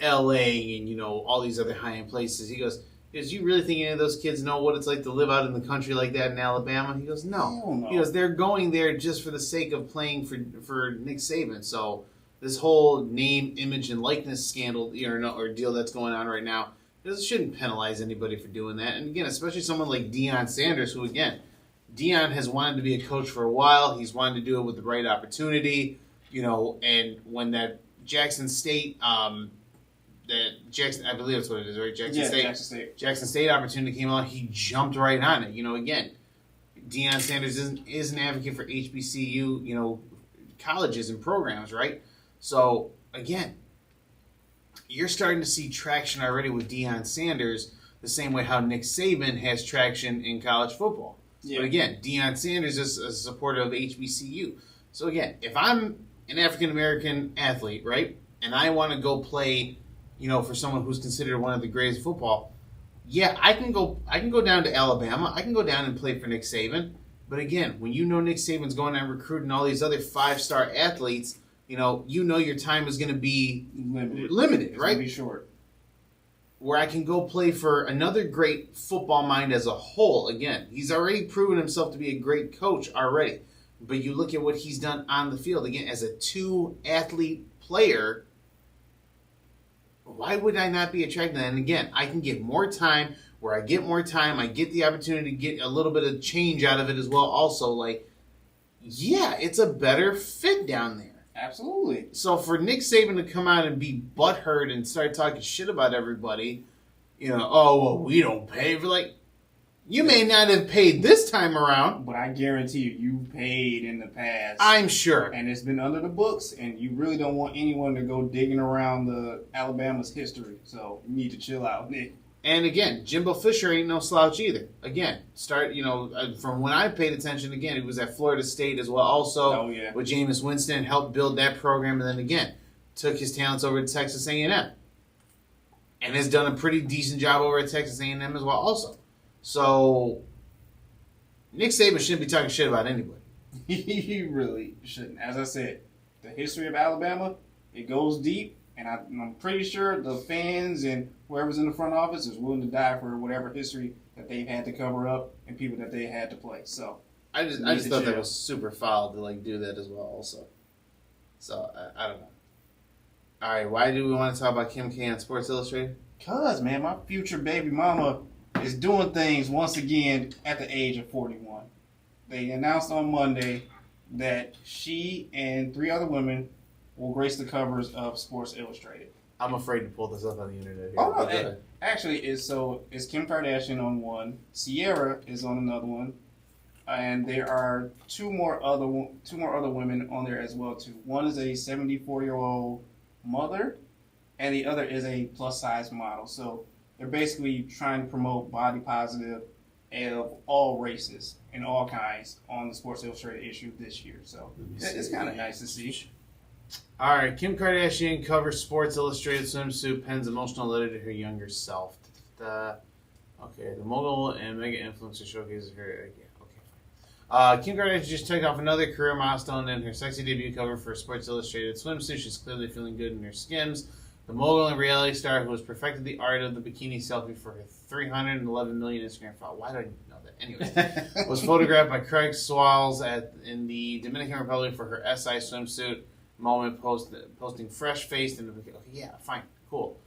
B: L.A. and, all these other high-end places. He goes, you really think any of those kids know what it's like to live out in the country like that in Alabama? He goes, no. He goes, they're going there just for the sake of playing for Nick Saban. So this whole name, image, and likeness scandal or deal that's going on right now, it shouldn't penalize anybody for doing that. And again, especially someone like Deion Sanders, who, again, Deion has wanted to be a coach for a while. He's wanted to do it with the right opportunity, and when that Jackson State, I believe that's what it is, right? Jackson State opportunity came out, he jumped right on it. Again, Deion Sanders is an advocate for HBCU, colleges and programs, right? So, again, you're starting to see traction already with Deion Sanders the same way how Nick Saban has traction in college football. Yeah. But again, Deion Sanders is a supporter of HBCU. So again, if I'm an African-American athlete, right, and I want to go play, for someone who's considered one of the greatest football, yeah, I can go down to Alabama. I can go down and play for Nick Saban. But again, when Nick Saban's going out and recruiting all these other 5-star athletes, your time is going to be limited, right?
C: Be short.
B: Where I can go play for another great football mind as a whole. Again, he's already proven himself to be a great coach already. But you look at what he's done on the field, again, as a 2-athlete player, why would I not be attracted to that? And again, I can get more time. Where I get more time, I get the opportunity to get a little bit of change out of it as well. Also, it's a better fit down there.
C: Absolutely.
B: So for Nick Saban to come out and be butthurt and start talking shit about everybody, we don't pay for you may not have paid this time around.
C: But I guarantee you paid in the past.
B: I'm sure.
C: And it's been under the books, and you really don't want anyone to go digging around the Alabama's history. So you need to chill out, Nick.
B: And again, Jimbo Fisher ain't no slouch either. Again, from when I paid attention, again, he was at Florida State as well also with Jameis Winston, helped build that program, and then again, took his talents over to Texas A&M. And has done a pretty decent job over at Texas A&M as well also. So, Nick Saban shouldn't be talking shit about anybody.
C: He really shouldn't. As I said, the history of Alabama, it goes deep. And I'm pretty sure the fans and whoever's in the front office is willing to die for whatever history that they've had to cover up and people that they had to play. So
B: I just thought that was super foul to do that as well. Also, so I don't know. All right, why do we want to talk about Kim K on Sports Illustrated?
C: Cause man, my future baby mama is doing things once again at the age of 41. They announced on Monday that she and 3 other women will grace the covers of Sports Illustrated.
B: I'm afraid to pull this up on the internet here.
C: Oh no! Actually, it's Kim Kardashian on one, Sierra is on another one, and there are two more other women on there as well too. One is a 74-year-old mother, and the other is a plus-size model. So they're basically trying to promote body positive of all races and all kinds on the Sports Illustrated issue this year. So it's kind of nice to see.
B: All right, Kim Kardashian covers Sports Illustrated swimsuit, pens emotional letter to her younger self. Okay, the mogul and mega influencer showcases her. Yeah, okay, fine. Kim Kardashian just checked off another career milestone in her sexy debut cover for Sports Illustrated swimsuit. She's clearly feeling good in her skims. The mogul and reality star who has perfected the art of the bikini selfie for her 311 million Instagram followers. Why do I know that? Anyways, was photographed by Craig Swalls in the Dominican Republic for her SI swimsuit. Moment posting fresh faced and okay, yeah, fine, cool.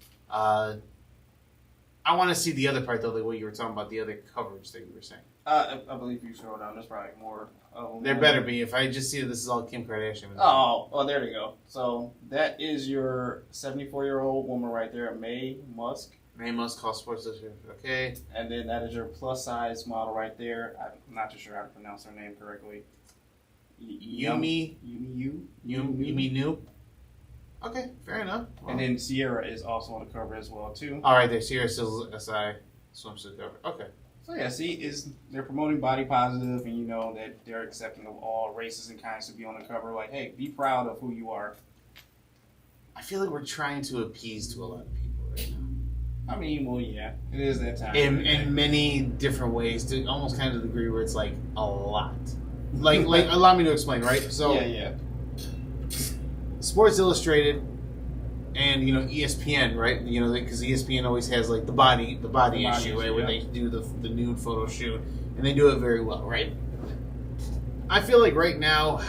B: I want to see the other part, though, like what you were talking about, the other coverage that you were saying.
C: I believe you scroll down. There's probably more of them.
B: There better be. If I just see that this is all Kim Kardashian.
C: Oh, there they go. So that is your 74-year-old woman right there, Mae Musk.
B: Mae Musk calls Sports Illustrated. Okay.
C: And then that is your plus-size model right there. I'm not too sure how to pronounce her name correctly.
B: Yumi New. Okay, fair enough. Well,
C: and then Sierra is also on the cover as well too.
B: All right, there. Sierra still SI swimsuit cover. Okay.
C: So yeah, see, they're promoting body positive, and you know that they're accepting of all races and kinds to be on the cover. Like, hey, be proud of who you are.
B: I feel like we're trying to appease to a lot of people right now.
C: I mean, well, yeah, it is that time.
B: In many different ways, to almost kind of the degree where it's like a lot. Like allow me to explain, right? So
C: yeah.
B: Sports Illustrated and ESPN, right? Because ESPN always has like the body issue, right? Where they do the nude photo shoot, and they do it very well, right? I feel like right now,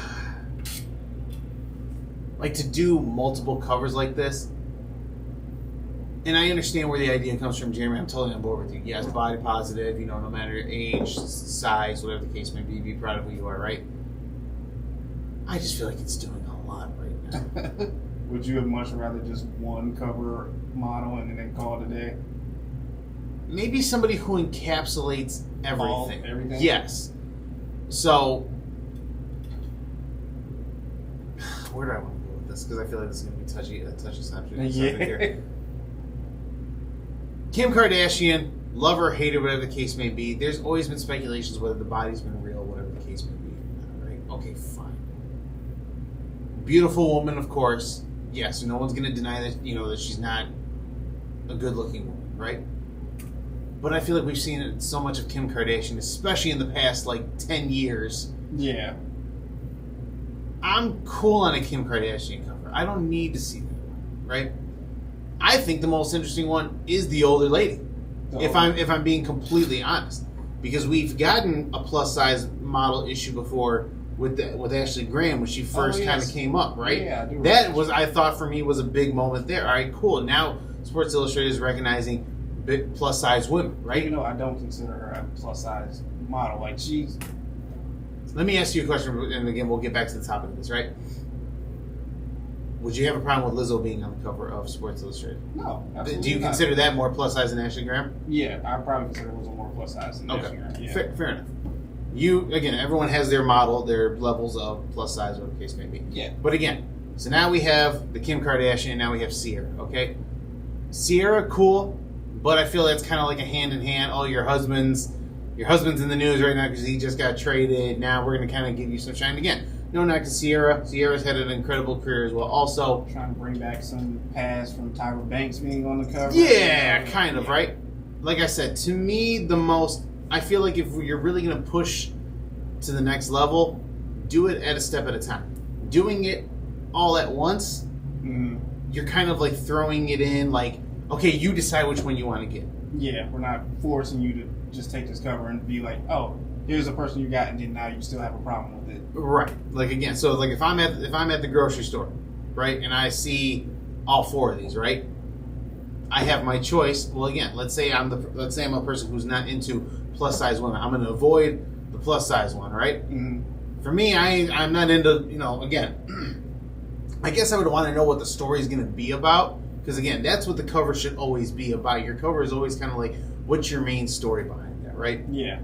B: like to do multiple covers like this, and I understand where the idea comes from, Jeremy. I'm totally on board with you. Yes, body positive, no matter your age, size, whatever the case may be proud of who you are, right? I just feel like it's doing a lot right now.
C: Would you have much rather just one cover model and then call it a day?
B: Maybe somebody who encapsulates everything.
C: Everything?
B: Yes. So, where do I want to go with this? Because I feel like this is going to be a touchy subject here. Kim Kardashian, love her, hate her, whatever the case may be. There's always been speculations whether the body's been real, whatever the case may be. Right? Okay, fine. Beautiful woman, of course. Yes, no one's going to deny that, that she's not a good-looking woman, right? But I feel like we've seen so much of Kim Kardashian, especially in the past, 10 years.
C: Yeah.
B: I'm cool on a Kim Kardashian cover. I don't need to see that one, right? I think the most interesting one is the older lady. If I'm being completely honest, because we've gotten a plus size model issue before with Ashley Graham when she first kind of came up, right?
C: Yeah,
B: I thought for me was a big moment there. All right, cool. Now Sports Illustrated is recognizing big plus size women, right?
C: I don't consider her a plus size model. Like she's.
B: Let me ask you a question, and again we'll get back to the topic of this, right? Would you have a problem with Lizzo being on the cover of Sports Illustrated?
C: No, absolutely
B: Do you
C: not.
B: consider that more plus size than Ashley Graham?
C: Yeah, I probably consider Lizzo more plus size than Ashley Graham. Yeah.
B: Fair enough. Everyone has their model, their levels of plus size, whatever the case may be.
C: Yeah.
B: But again, so now we have the Kim Kardashian, and now we have Sierra, okay? Sierra, cool, but I feel that's kind of like a hand-in-hand. Oh, your husband's in the news right now because he just got traded. Now we're going to kind of give you some shine again. No knock to Sierra. Sierra's had an incredible career as well. Also,
C: trying to bring back some past from Tyra Banks being on the cover.
B: Yeah, kind of, right? Like I said, to me, I feel like if you're really going to push to the next level, do it at a step at a time. Doing it all at once, you're kind of like throwing it in like, okay, you decide which one you want to get.
C: Yeah, we're not forcing you to just take this cover and be like, oh, here's a person you got, and then now you still have a problem with it.
B: Right. Like again, so like if I'm at the grocery store, right, and I see all four of these, right, I have my choice. Well, again, let's say I'm a person who's not into plus size women. I'm going to avoid the plus size one, right?
C: Mm-hmm.
B: For me, I'm not into again. I guess I would want to know what the story is going to be about, because again, that's what the cover should always be about. Your cover is always kind of like, what's your main story behind that, right?
C: Yeah.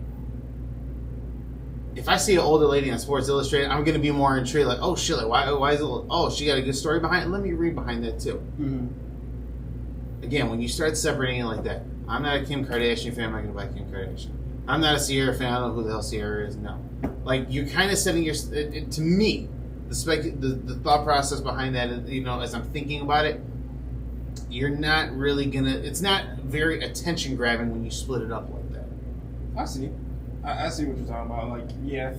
B: If I see an older lady on Sports Illustrated, I'm going to be more intrigued. Like, oh shit, like why is it? Oh, she got a good story behind it. Let me read behind that too.
C: Mm-hmm.
B: Again, when you start separating it like that, I'm not a Kim Kardashian fan. I'm not going to buy Kim Kardashian. I'm not a Sierra fan. I don't know who the hell Sierra is. No, like you're kind of setting your. To me, the thought process behind that, as I'm thinking about it, you're not really gonna. It's not very attention grabbing when you split it up like that.
C: I see. I see what you're talking about. Like, yeah,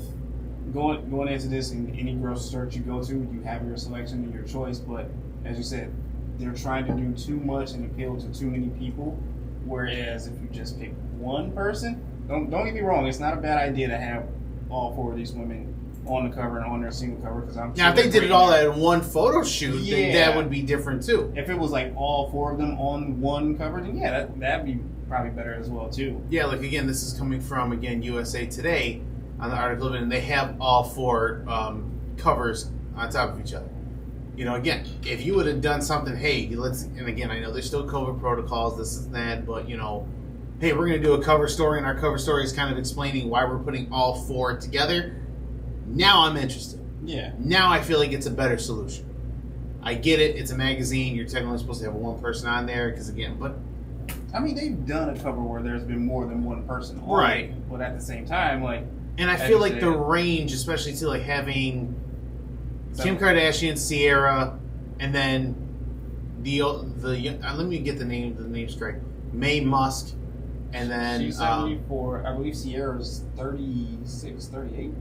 C: going into this, in any grocery store you go to, you have your selection and your choice. But as you said, they're trying to do too much and appeal to too many people. Whereas if you just pick one person, don't get me wrong, it's not a bad idea to have all four of these women on the cover and on their single cover because I'm.
B: Now, if they did it all at one photo shoot, then that would be different too.
C: If it was like all 4 of them on one cover, then that'd be probably better as well too.
B: Yeah, like again, this is coming from USA Today on the article, and they have all 4 covers on top of each other. You know, again, if you would have done something, hey, and again, I know there's still COVID protocols, this and that, but you know, hey, we're going to do a cover story, and our cover story is kind of explaining why we're putting all 4 together. Now I'm interested.
C: Yeah.
B: Now I feel like it's a better solution. I get it. It's a magazine. You're technically supposed to have one person on there because, again, but...
C: I mean, they've done a cover where there's been more than one person on
B: right.
C: it, but at the same time, like...
B: And I feel like the range, especially to like having Kim Kardashian, Sierra, and then let me get the names correct. Mae Musk, and then...
C: She's 74. I believe Sierra's 36, 38.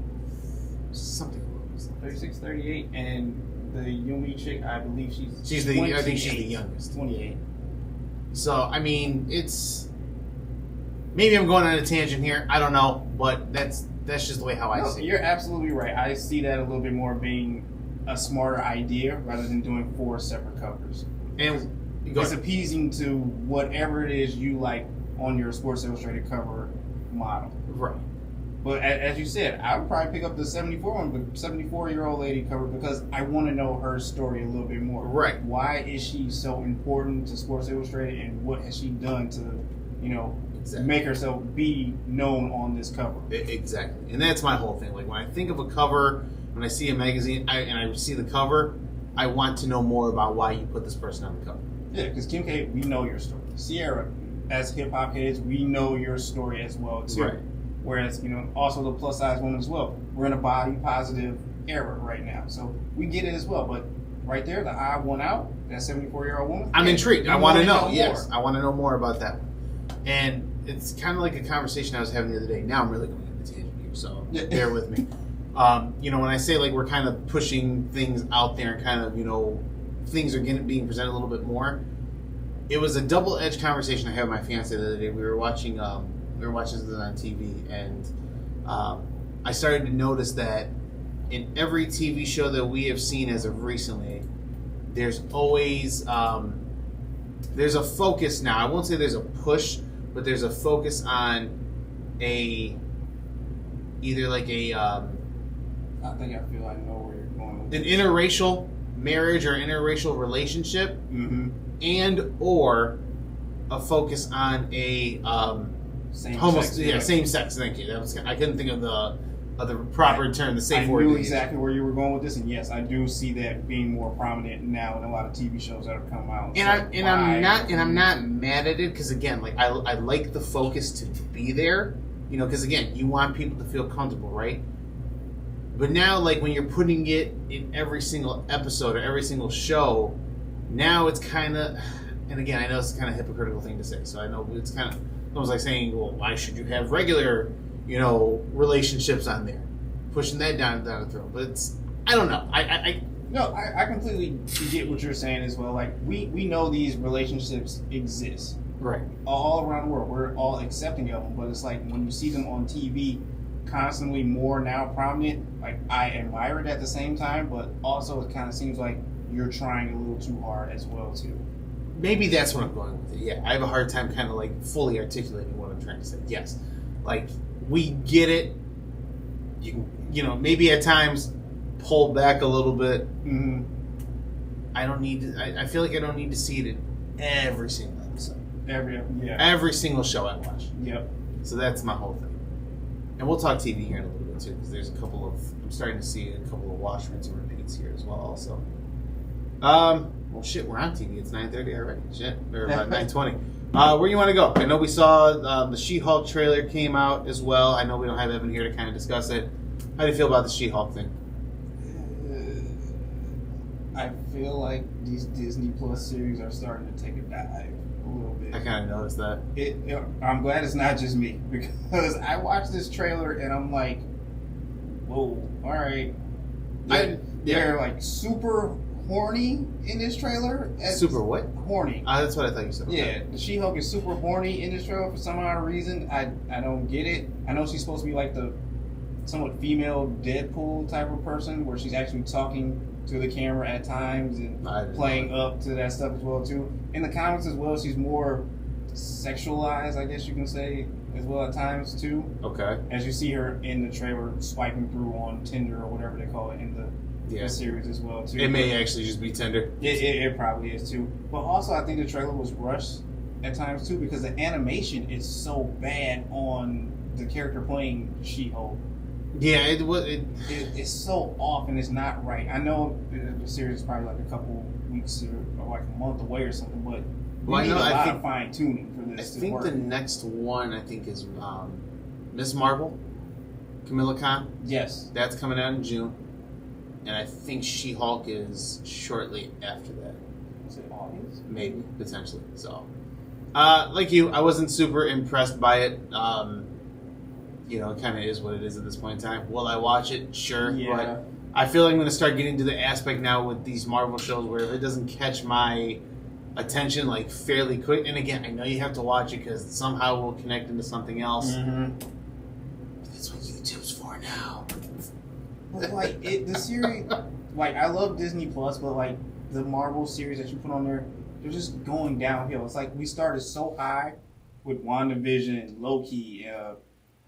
B: Something like that.
C: 36, 38, and the Yumi chick, I believe I
B: think she's the youngest.
C: 28.
B: So, I mean, it's... Maybe I'm going on a tangent here. I don't know, but that's just the way how I see it.
C: You're absolutely right. I see that a little bit more being a smarter idea rather than doing 4 separate covers.
B: And
C: it's appeasing to whatever it is you like on your Sports Illustrated cover model.
B: Right.
C: But as you said, I would probably pick up the 74-year-old lady cover because I want to know her story a little bit more.
B: Right.
C: Why is she so important to Sports Illustrated, and what has she done to, exactly. make herself be known on this cover?
B: Exactly. And that's my whole thing. Like when I think of a cover, when I see a magazine, and I see the cover, I want to know more about why you put this person on the cover.
C: Yeah, because Kim K, we know your story. Sierra, as hip hop heads, we know your story as well too. Right. Whereas, also the plus size woman as well. We're in a body positive era right now, so we get it as well. But right there, the odd one out, that 74-year-old woman.
B: I'm intrigued. I want to know. Yes, I want to know more about that one. And it's kind of like a conversation I was having the other day. Now I'm really going to the tangent here, so bear with me. When I say like we're kind of pushing things out there and kind of things are being presented a little bit more. It was a double-edged conversation I had with my fiance the other day. We were watching this on TV, and I started to notice that in every TV show that we have seen as of recently, there's always there's a focus now. I won't say there's a push, but there's a focus on either like a
C: I think I feel I know where you're going with
B: an interracial marriage or interracial relationship, and or a focus on a same sex. Thank you. I couldn't think of the proper term, the safe word.
C: I knew exactly where you were going with this, and yes, I do see that being more prominent now in a lot of TV shows that have come out.
B: I'm not mad at it because again, like I like the focus to be there, because again, you want people to feel comfortable, right? But now, like when you're putting it in every single episode or every single show, now it's kind of, and again, I know it's kind of a hypocritical thing to say, so I know it's kind of almost like saying, well, why should you have regular, relationships on there? Pushing that down the throat. But I don't know.
C: I completely get what you're saying as well. Like, we know these relationships exist.
B: Right.
C: All around the world. We're all accepting of them. But it's like when you see them on TV constantly more now prominent, like I admire it at the same time, but also it kind of seems like you're trying a little too hard as well too.
B: Maybe that's what I'm going with it. Yeah, I have a hard time kind of like fully articulating what I'm trying to say. Yes, like we get it. Maybe at times pull back a little bit. Mm-hmm. I don't need to. I feel like I don't need to see it in every single episode. Every single show I watch.
C: Yep.
B: So that's my whole thing. And we'll talk TV here in a little bit too, because there's I'm starting to see a couple of wash, rinse, and repeats here as well. Also. Well, shit, we're on TV. It's 9:30 already. Shit, or about 9:20. Where you want to go? I know we saw the She-Hulk trailer came out as well. I know we don't have Evan here to kind of discuss it. How do you feel about the She-Hulk thing?
C: I feel like these Disney Plus series are starting to take a dive a little bit.
B: I kind of noticed that.
C: I'm glad it's not just me, because I watched this trailer and I'm like, whoa, all right. They're like super horny in this trailer.
B: Super what?
C: Horny.
B: That's what I thought you said.
C: Yeah, the She-Hulk is super horny in this trailer for some odd reason. I don't get it. I know she's supposed to be like the somewhat female Deadpool type of person, where she's actually talking to the camera at times and playing up to that stuff as well too. In the comics as well, she's more sexualized, I guess you can say, as well at times too.
B: Okay.
C: As you see her in the trailer swiping through on Tinder or whatever they call it in the series as well too.
B: It may actually just be Tinder.
C: It probably is too. But also I think the trailer was rushed at times too, because the animation is so bad on the character playing She-Hulk.
B: Yeah,
C: it's so off and it's not right. I know the series is probably like a couple weeks or like a month away or something, but we need a lot of fine tuning for this.
B: I think the next one is Miss Marvel, Kamala Khan.
C: Yes,
B: that's coming out in June, and I think She-Hulk is shortly after that.
C: Is it August?
B: Maybe, potentially. So, like you, I wasn't super impressed by it. You know, it kind of is what it is at this point in time. Will I watch it? Sure.
C: Yeah.
B: But I feel like I'm going to start getting to the aspect now with these Marvel shows where if it doesn't catch my attention like fairly quick, and again, I know you have to watch it because somehow we'll connect into something else.
C: Mm-hmm.
B: That's what YouTube's for now.
C: But like the series, like I love Disney Plus, but like the Marvel series that you put on there, they're just going downhill. It's like we started so high with WandaVision, Loki,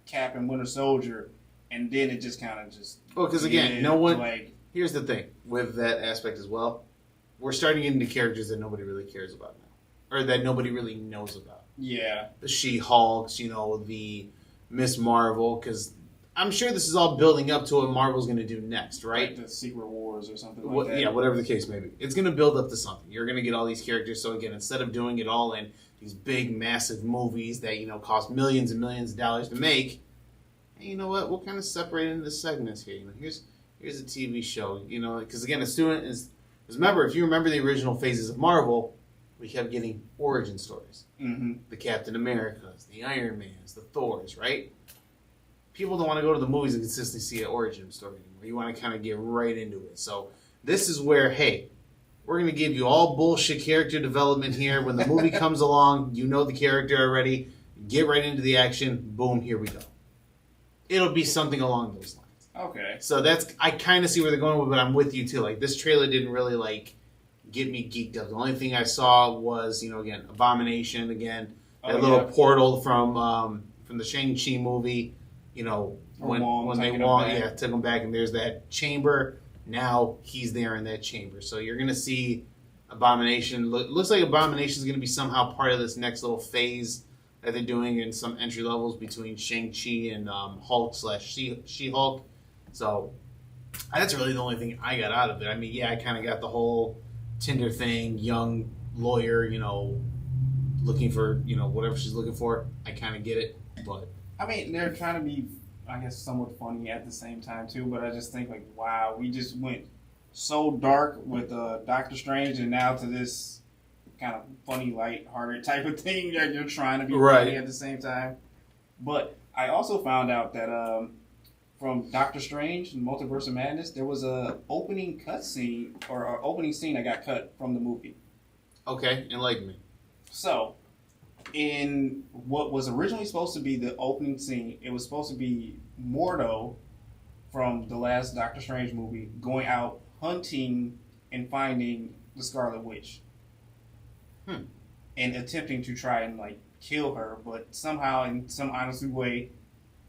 C: Cap and Winter Soldier, and then it just kind of just...
B: Well, because again, no one... Here's the thing with that aspect as well. We're starting into characters that nobody really cares about now. Or that nobody really knows about.
C: Yeah.
B: The She-Hulks, you know, the Miss Marvel, because I'm sure this is all building up to what Marvel's going to do next, right?
C: Like the Secret Wars or something like that.
B: Yeah, whatever the case may be. It's going to build up to something. You're going to get all these characters. So again, instead of doing it all in these big, massive movies that, you know, cost millions and millions of dollars to make, hey, you know what? We'll kind of separate into segments here. You know, here's a TV show. You know, because again, a student is remember, if you remember the original phases of Marvel, we kept getting origin stories.
C: Mm-hmm.
B: The Captain Americas, the Iron Mans, the Thors, right? People don't want to go to the movies and consistently see an origin story anymore. You want to kind of get right into it. So this is where, hey, we're going to give you all bullshit character development here. When the movie comes along, you know the character already. Get right into the action. Boom, here we go. It'll be something along those lines.
C: Okay.
B: So I kind of see where they're going with, but I'm with you too. Like, this trailer didn't really, like, get me geeked up. The only thing I saw was, you know, again, Abomination, again, that little portal from the Shang-Chi movie, you know, when they took him back, and there's that chamber. Now he's there in that chamber. So you're going to see Abomination. Looks like Abomination is going to be somehow part of this next little phase that they're doing in some entry levels between Shang-Chi and Hulk/She-Hulk. So that's really the only thing I got out of it. I mean, yeah, I kind of got the whole Tinder thing, young lawyer, you know, looking for, you know, whatever she's looking for. I kind of get it, but...
C: I mean, they're trying to be, I guess, somewhat funny at the same time, too, but I just think, like, wow, we just went so dark with Doctor Strange and now to this kind of funny, light-hearted type of thing that you're trying to be funny at the same time. But I also found out that from Doctor Strange and Multiverse of Madness, there was a opening scene that got cut from the movie.
B: Okay, enlighten me.
C: So, in what was originally supposed to be the opening scene, it was supposed to be Mordo from the last Doctor Strange movie going out hunting and finding the Scarlet Witch. And attempting to try and, like, kill her, but somehow, in some honest way,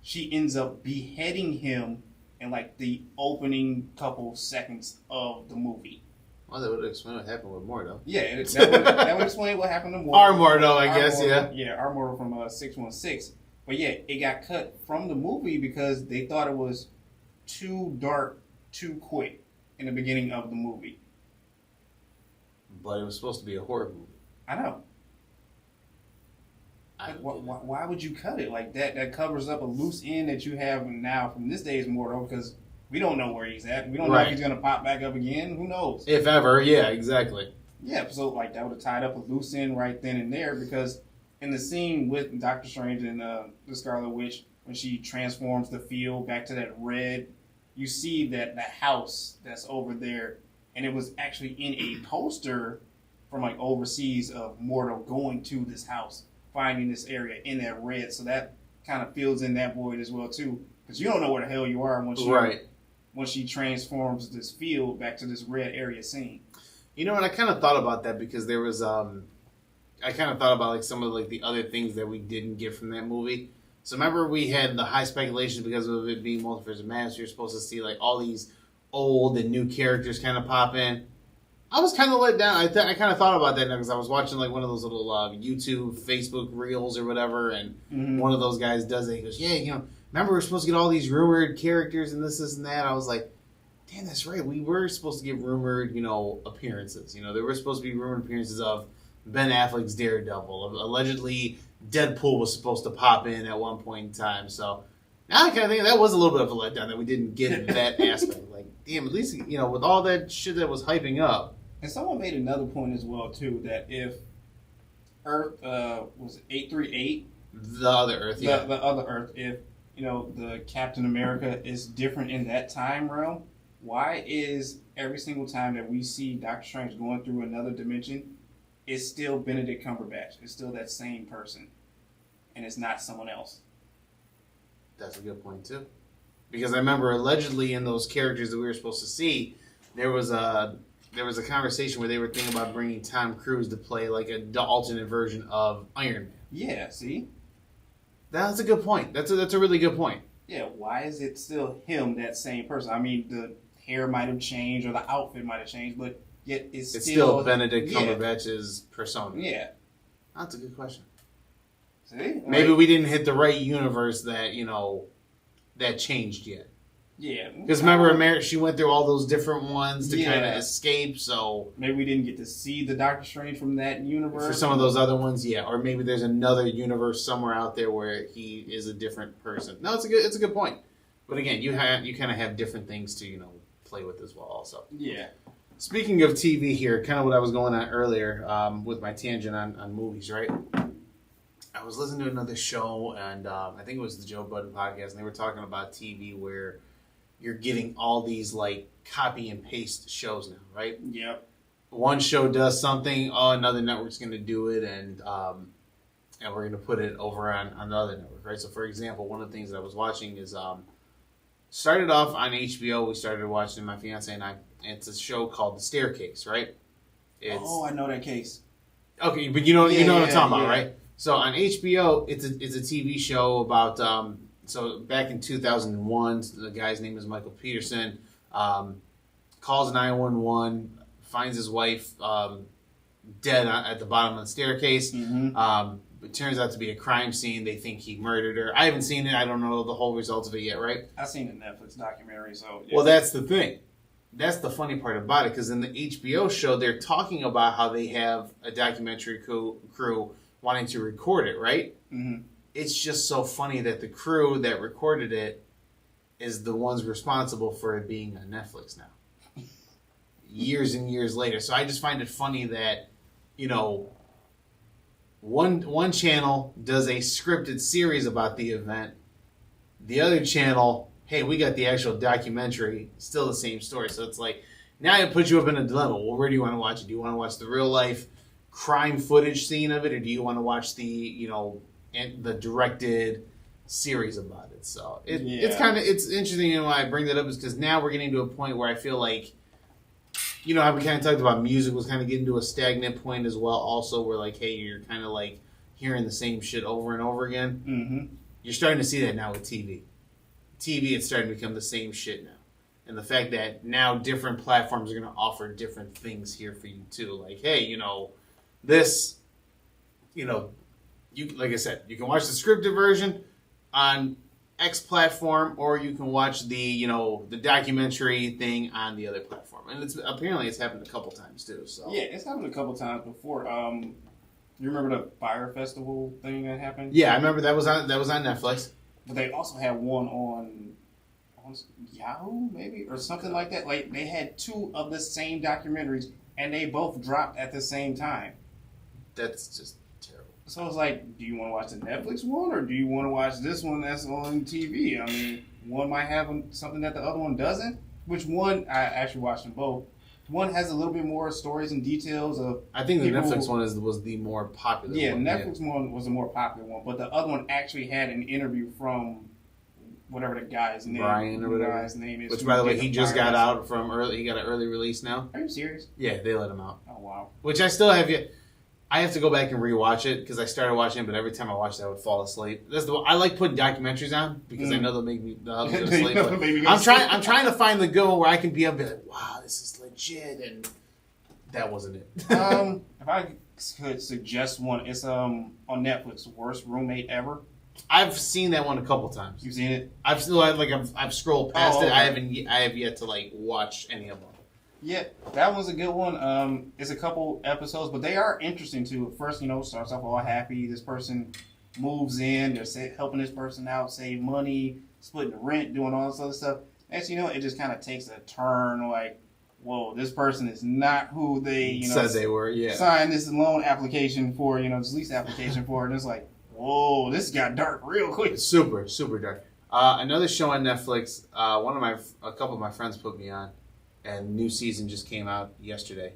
C: she ends up beheading him in, like, the opening couple seconds of the movie.
B: Well, that would explain what happened with Mordo.
C: Yeah, that would explain what happened to Mordo.
B: Our Mordo, I guess, yeah.
C: Yeah, our Mordo from 616. But yeah, it got cut from the movie because they thought it was too dark, too quick in the beginning of the movie.
B: But it was supposed to be a horror movie.
C: I know. Why would you cut it like that? That covers up a loose end that you have now from this day's Mordo, because we don't know where he's at. We don't know if he's going to pop back up again. Who knows?
B: If ever, yeah, exactly.
C: Yeah, so like that would have tied up a loose end right then and there, because in the scene with Doctor Strange and the Scarlet Witch, when she transforms the field back to that red, you see that the house that's over there, and it was actually in a poster from like overseas of Mordo going to this house, finding this area in that red. So that kind of fills in that void as well too. Because you don't know where the hell you are once she transforms this field back to this red area scene.
B: You know what? I kind of thought about that because there was I kind of thought about like some of like the other things that we didn't get from that movie. So remember we had the high speculation because of it being Multiverse of Madness. You're supposed to see like all these old and new characters kind of pop in. I was kind of let down. I kind of thought about that now because I was watching like one of those little YouTube, Facebook reels or whatever, and one of those guys does it. He goes, "Yeah, remember we're supposed to get all these rumored characters and this, and that." I was like, "Damn, that's right. We were supposed to get rumored, appearances. There were supposed to be rumored appearances of Ben Affleck's Daredevil. Allegedly, Deadpool was supposed to pop in at one point in time. So now I kind of think that was a little bit of a letdown that we didn't get that aspect. Like, damn, at least with all that shit that was hyping up."
C: And someone made another point as well too that if Earth was 838,
B: the other Earth,
C: the other Earth, if the Captain America is different in that time realm, why is every single time that we see Doctor Strange going through another dimension, it's still Benedict Cumberbatch? It's still that same person, and it's not someone else.
B: That's a good point too, because I remember allegedly in those characters that we were supposed to see, there was a conversation where they were thinking about bringing Tom Cruise to play like the alternate version of Iron Man.
C: Yeah, see?
B: That's a good point. That's a really good point.
C: Yeah, why is it still him, that same person? I mean, the hair might have changed or the outfit might have changed, but yet it's still
B: Benedict Cumberbatch's persona.
C: Yeah.
B: That's a good question.
C: See?
B: Maybe we didn't hit the right universe that, that changed yet.
C: Yeah.
B: Because remember, she went through all those different ones to kind of escape, so...
C: Maybe we didn't get to see the Doctor Strange from that universe.
B: For some of those other ones, yeah. Or maybe there's another universe somewhere out there where he is a different person. No, it's a good point. But again, you kind of have different things to, play with as well also.
C: Yeah.
B: Speaking of TV here, kind of what I was going on earlier with my tangent on movies, right? I was listening to another show, and I think it was the Joe Budden podcast, and they were talking about TV where you're getting all these like copy and paste shows now, right?
C: Yep.
B: One show does something, another network's going to do it, and we're going to put it over on another network, right? So, for example, one of the things that I was watching is started off on HBO. We started watching my fiance and I. And it's a show called The Staircase, right?
C: I know that case.
B: Okay, but you know what I'm talking about, right? So on HBO, it's a TV show about. So back in 2001, the guy's name is Michael Peterson. Calls 911, finds his wife dead at the bottom of the staircase. It turns out to be a crime scene. They think he murdered her. I haven't seen it. I don't know the whole results of it yet, right?
C: I've seen the Netflix documentary, so... Yeah.
B: Well, that's the thing. That's the funny part about it, because in the HBO show, they're talking about how they have a documentary crew wanting to record it, right? Mm-hmm. It's just so funny that the crew that recorded it is the ones responsible for it being on Netflix now. Years and years later. So I just find it funny that, one channel does a scripted series about the event. The other channel, hey, we got the actual documentary, still the same story. So it's like, now it puts you up in a dilemma. Well, where do you want to watch it? Do you want to watch the real life crime footage scene of it, or do you want to watch the, the directed series about it? So it's interesting, and why I bring that up is because now we're getting to a point where I feel like, how we kind of talked about music was kind of getting to a stagnant point as well. Also, where like, hey, you're kind of like hearing the same shit over and over again. Mm-hmm. You're starting to see that now with TV. It's starting to become the same shit now. And the fact that now different platforms are going to offer different things here for you too. Like, hey, this, you like I said, you can watch the scripted version on X platform, or you can watch the, the documentary thing on the other platform. And it's happened a couple times too. So
C: yeah, it's happened a couple times before. You remember the Fire Festival thing that happened?
B: Yeah, I remember that was on Netflix.
C: But they also had one on Yahoo, maybe, or something like that. Like, they had two of the same documentaries, and they both dropped at the same time.
B: That's just terrible.
C: So it's like, do you want to watch the Netflix one, or do you want to watch this one that's on TV? I mean, one might have something that the other one doesn't. Which one, I actually watched them both. One has a little bit more stories and details of...
B: I think the Netflix one was the more popular one.
C: Yeah, Netflix one was the more popular one, but the other one actually had an interview from whatever the guy's name,
B: Brian or whatever.
C: Guy's name is.
B: Which, by the way, he just got out from early. He got an early release now.
C: Are you serious?
B: Yeah, they let him out.
C: Oh wow.
B: Which I still have yet. I have to go back and rewatch it because I started watching it, but every time I watched it, I would fall asleep. I like putting documentaries on because I know they'll make me go to sleep. I'm trying to find the good one where I can be up and be like, wow, this is legit, and that wasn't it.
C: If I could suggest one, it's on Netflix, Worst Roommate Ever.
B: I've seen that one a couple times.
C: You've seen it?
B: I've scrolled past it.
C: Okay.
B: I have yet to like watch any of them.
C: Yeah, that was a good one. It's a couple episodes, but they are interesting too. At first, starts off all happy. This person moves in. They're helping this person out, save money, splitting the rent, doing all this other stuff. Next, it just kind of takes a turn. Like, whoa, this person is not who they
B: said they were. Yeah,
C: signed this loan application for. This lease application for, and it's like, whoa, this got dark real quick.
B: Super, super dark. Another show on Netflix. A couple of my friends put me on. And new season just came out yesterday.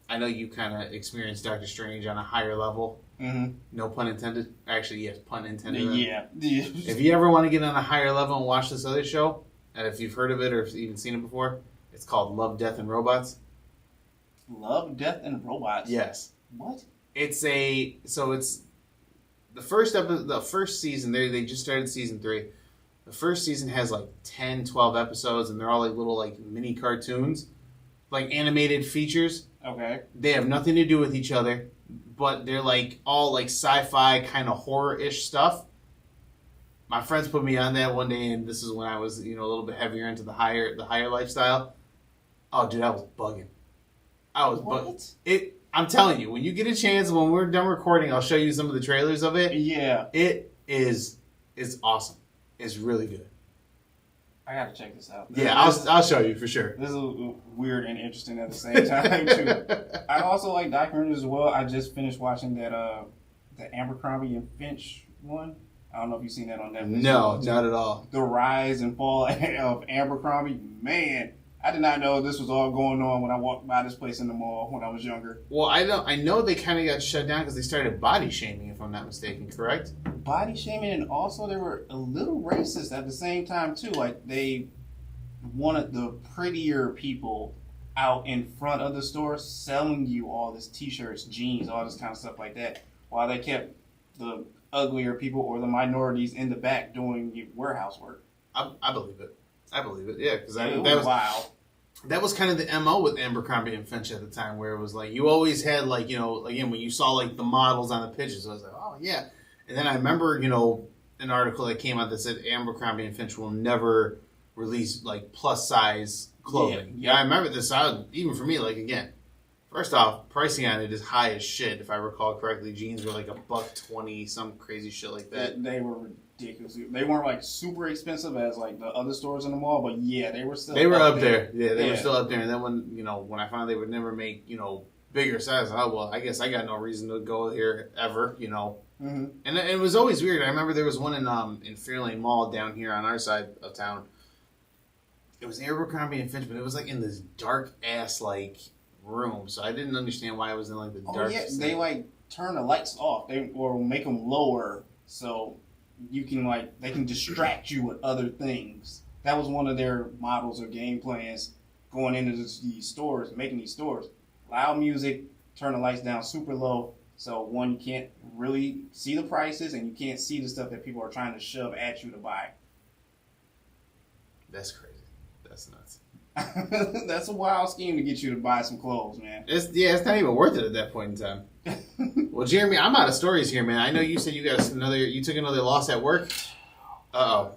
B: I know you kind of experienced Doctor Strange on a higher level. Mm-hmm. No pun intended. Actually, yes, pun intended.
C: Yeah.
B: If you ever want to get on a higher level and watch this other show, and if you've heard of it or if you've even seen it before, it's called Love, Death, and Robots.
C: Love, Death, and Robots?
B: Yes.
C: What?
B: It's the first season. They just started season 3. The first season has like 10, 12 episodes, and they're all like little like mini cartoons, like animated features.
C: Okay.
B: They have nothing to do with each other, but they're like all like sci-fi kind of horror-ish stuff. My friends put me on that one day, and this is when I was a little bit heavier into the higher lifestyle. Oh, dude, I was bugging. I'm telling you, when you get a chance, when we're done recording, I'll show you some of the trailers of it.
C: Yeah.
B: It's awesome. It's really good.
C: I gotta check this out.
B: Yeah, I'll show you for sure.
C: This is weird and interesting at the same time too. I also like documentaries as well. I just finished watching that the Abercrombie and Finch one. I don't know if you've seen that on Netflix.
B: No, not at all.
C: The rise and fall of Abercrombie. Man, I did not know this was all going on when I walked by this place in the mall when I was younger.
B: Well, I know they kind of got shut down because they started body shaming, if I'm not mistaken, correct?
C: Body shaming, and also they were a little racist at the same time too. Like they wanted the prettier people out in front of the store selling you all this t-shirts, jeans, all this kind of stuff like that, while they kept the uglier people or the minorities in the back doing warehouse work.
B: I believe it. Yeah, because that
C: was wow.
B: That was kind of the MO with Abercrombie and Finch at the time, where it was like you always had like again when you saw like the models on the pictures, I was like, oh yeah. And then I remember an article that came out that said Abercrombie and Finch will never release like plus size clothing. Yeah, I remember this. Even for me, like again, first off, pricing on it is high as shit. If I recall correctly, jeans were like $120, some crazy shit like that.
C: They were ridiculous. They weren't like super expensive as like the other stores in the mall, but yeah, they were still.
B: They were up there. Yeah, they were still up there. And then when I found they would never make bigger size, I guess I got no reason to go here ever. Mm-hmm. And it was always weird. I remember there was one in Fairlane Mall down here on our side of town. It was Abercrombie and Finch, but it was like in this dark ass like room, so I didn't understand why it was in like the dark.
C: Yeah, they like turn the lights off, or make them lower so you can they can distract you with other things. That was one of their models or game plans going into these stores, making these stores. Loud music, turn the lights down super low, so one, you can't really see the prices and you can't see the stuff that people are trying to shove at you to buy.
B: That's crazy. That's nuts.
C: That's a wild scheme to get you to buy some clothes, man.
B: It's not even worth it at that point in time. Well, Jeremy, I'm out of stories here, man. I know you said you took another loss at work. Uh-oh.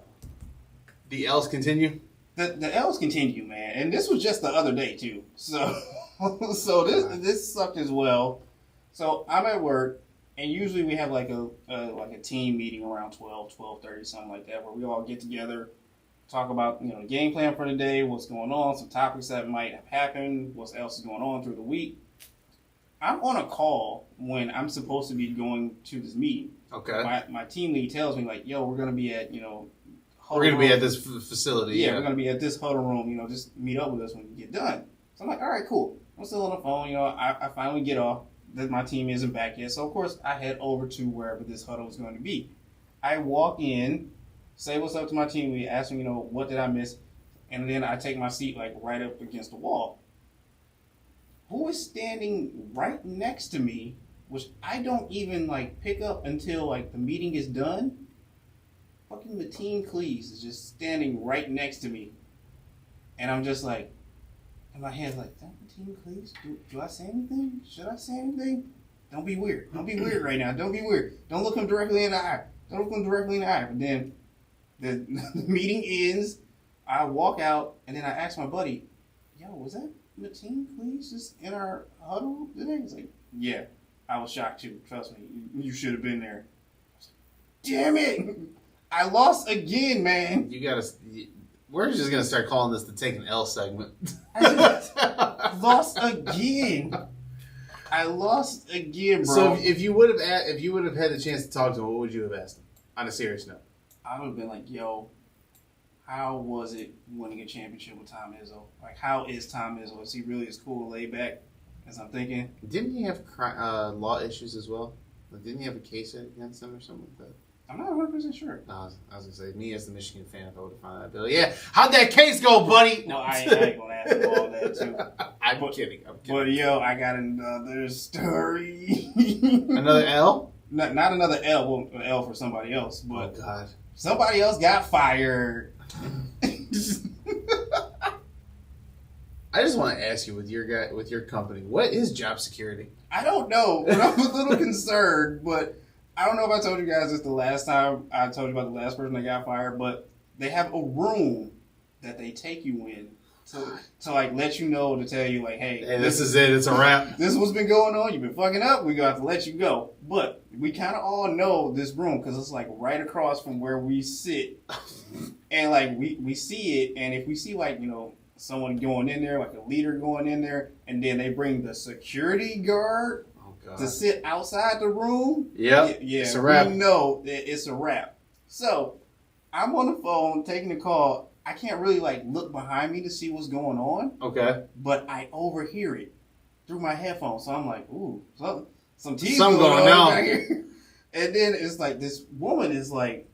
B: The L's continue?
C: The L's continue, man. And this was just the other day, too. So this sucked as well. So I'm at work, and usually we have like a team meeting around 12:30, something like that, where we all get together, talk about the game plan for the day, what's going on, some topics that might have happened, what else is going on through the week. I'm on a call when I'm supposed to be going to this meeting.
B: Okay.
C: My team lead tells me like, "Yo, we're gonna be at
B: we're gonna be at this facility.
C: Yeah, we're gonna be at this huddle room. Just meet up with us when we get done." So I'm like, "All right, cool." I'm still on the phone. I finally get off. That my team isn't back yet, so of course I head over to wherever this huddle is going to be. I walk in, say what's up to my team lead, ask them, what did I miss? And then I take my seat, like, right up against the wall. Who is standing right next to me, which I don't even, like, pick up until, like, the meeting is done? Fucking Mateen Cleese is just standing right next to me. And I'm just like, in my head, like, that Mateen Cleese? Do I say anything? Should I say anything? Don't be weird. Don't be weird right now. Don't be weird. Don't look him directly in the eye. Don't look him directly in the eye. But then the meeting ends. I walk out, and then I ask my buddy, yo, was that Mateen Cleese just in our huddle today? He's like, yeah, I was shocked too. Trust me, you should have been there. Damn it! I lost again, man.
B: We're just gonna start calling this the Take an L segment.
C: I lost again. I lost again, bro.
B: So if you would have had the chance to talk to him, what would you have asked him? On a serious note,
C: I would have been like, yo, how was it winning a championship with Tom Izzo? Like, how is Tom Izzo? Is he really as cool and laid back as I'm thinking?
B: didn't he have law issues as well? Like, didn't he have a case against him or something like that?
C: I'm not 100% sure.
B: No, I was gonna say, me as the Michigan fan, if I would have found that bill, yeah, how'd that case go, buddy?
C: No, I ain't gonna ask him all that too.
B: I'm kidding.
C: But yo, I got another story.
B: Another L?
C: Not another L. Well, an L for somebody else, but
B: Oh God,
C: somebody else got fired.
B: I just want to ask you with your company, what is job security?
C: I don't know, but I'm a little concerned. But I don't know if I told you guys this the last time I told you about the last person that got fired, but they have a room that they take you in to like let you know, to tell you like, hey,
B: this is it. It's a wrap.
C: This is what's been going on. You've been fucking up. We're going to have to let you go. But we kind of all know this room because it's like right across from where we sit. And like we see it. And if we see like, someone going in there, like a leader going in there, and then they bring the security guard to sit outside the room.
B: Yep.
C: Yeah,
B: it's a wrap.
C: We know that it's a wrap. So I'm on the phone taking the call. I can't really like look behind me to see what's going on.
B: Okay.
C: But I overhear it through my headphones. So I'm like, ooh, some TV's
B: Something
C: going
B: on
C: back here. And then it's like this woman is like,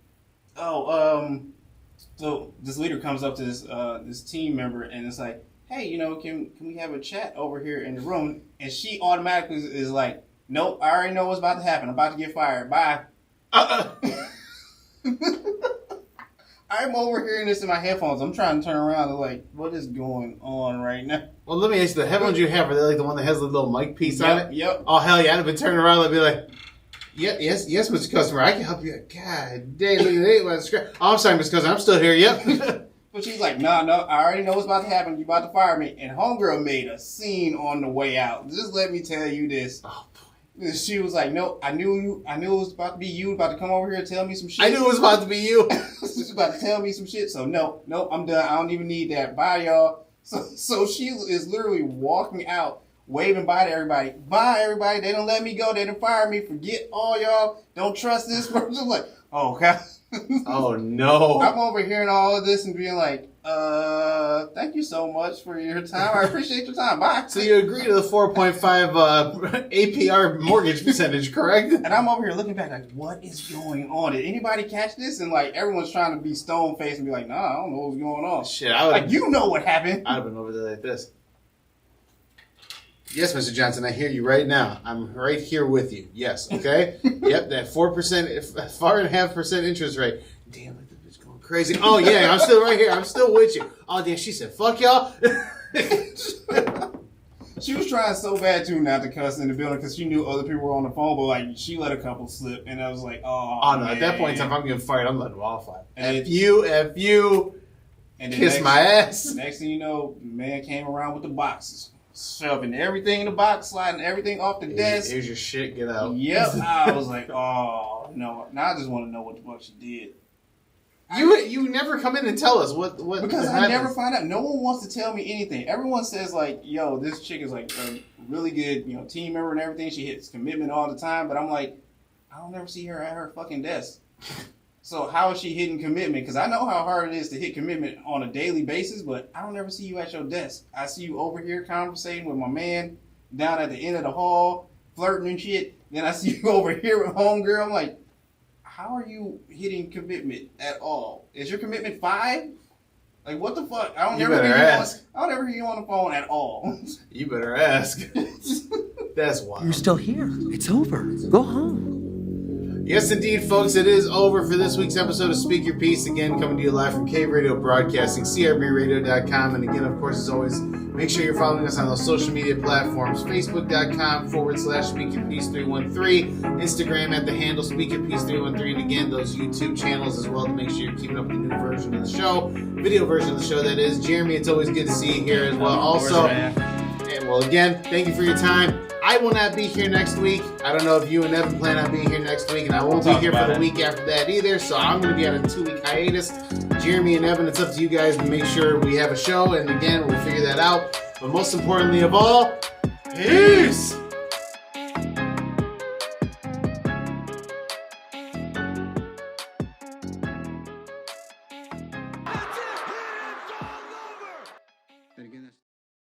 C: so this leader comes up to this team member and it's like, hey, can we have a chat over here in the room? And she automatically is like, nope, I already know what's about to happen. I'm about to get fired. Bye. I'm overhearing this in my headphones. I'm trying to turn around and like, what is going on right now?
B: Well, let me ask you, the headphones you have, are they like the one that has the little mic piece on it?
C: Yep.
B: Oh, hell yeah. I'd have been turning around and be like, yes, Mr. Customer, I can help you. God dang, look at that. Oh, I'm sorry, Mr. Customer, I'm still here, yep.
C: But she's like, no, I already know what's about to happen. You about to fire me. And homegirl made a scene on the way out. Just let me tell you this. Oh, boy. She was like, no, I knew it was about to be you, about to come over here and tell me some shit.
B: I knew it was about to be you.
C: She's about to tell me some shit. So no, I'm done. I don't even need that. Bye, y'all. So she is literally walking out, waving bye to everybody. Bye, everybody. They don't let me go. They didn't fire me. Forget all y'all. Don't trust this person. Like, oh, God.
B: Oh, no.
C: I'm over hearing all of this and being like, thank you so much for your time. I appreciate your time. Bye.
B: So you agree to the 4.5 APR mortgage percentage, correct?
C: And I'm over here looking back like, what is going on? Did anybody catch this? And like, everyone's trying to be stone-faced and be like, nah, I don't know what's going on.
B: Shit, I would
C: like, you know what happened.
B: I'd have been over there like this. Yes, Mr. Johnson, I hear you right now. I'm right here with you. Yes, okay? Yep, that 4.5% interest rate. Damn, that bitch going crazy. Oh, yeah, I'm still right here. I'm still with you. Oh, damn, she said, fuck y'all.
C: She was trying so bad, too, not to cuss in the building because she knew other people were on the phone, but, like, she let a couple slip, and I was like, oh,
B: no,
C: man.
B: At that point in time, if I'm getting fired, I'm letting them all fly. F you,
C: and
B: kiss my ass.
C: Next thing you know, the man came around with the boxes. Shoving everything in the box, sliding everything off the desk.
B: Here's your shit, get out.
C: Yep. I was like, oh, no. Now I just want to know what the fuck she did.
B: You never come in and tell us what
C: because I never find out. No one wants to tell me anything. Everyone says like, yo, this chick is like a really good, team member and everything. She hits commitment all the time. But I'm like, I don't ever see her at her fucking desk. So how is she hitting commitment? Because I know how hard it is to hit commitment on a daily basis, but I don't ever see you at your desk. I see you over here conversating with my man down at the end of the hall, flirting and shit. Then I see you over here with homegirl. I'm like, how are you hitting commitment at all? Is your commitment 5? Like, what the fuck? I don't ever hear you on the phone at all.
B: You better ask. That's wild.
A: You're still here. It's over. Go home.
B: Yes, indeed, folks. It is over for this week's episode of Speak Your Piece. Again, coming to you live from Cave Radio Broadcasting, CRBradio.com. And again, of course, as always, make sure you're following us on those social media platforms, Facebook.com/Speak Your Piece 313, Instagram at the handle Speak Your Piece 313, and again, those YouTube channels as well to make sure you're keeping up with the new version of the show, video version of the show, that is. Jeremy, it's always good to see you here as well. Also, and well, again, thank you for your time. I will not be here next week. I don't know if you and Evan plan on being here next week, and I won't be here for the week after that either, so I'm going to be on a 2-week hiatus. Jeremy and Evan, it's up to you guys to make sure we have a show, and again, we'll figure that out. But most importantly of all, peace!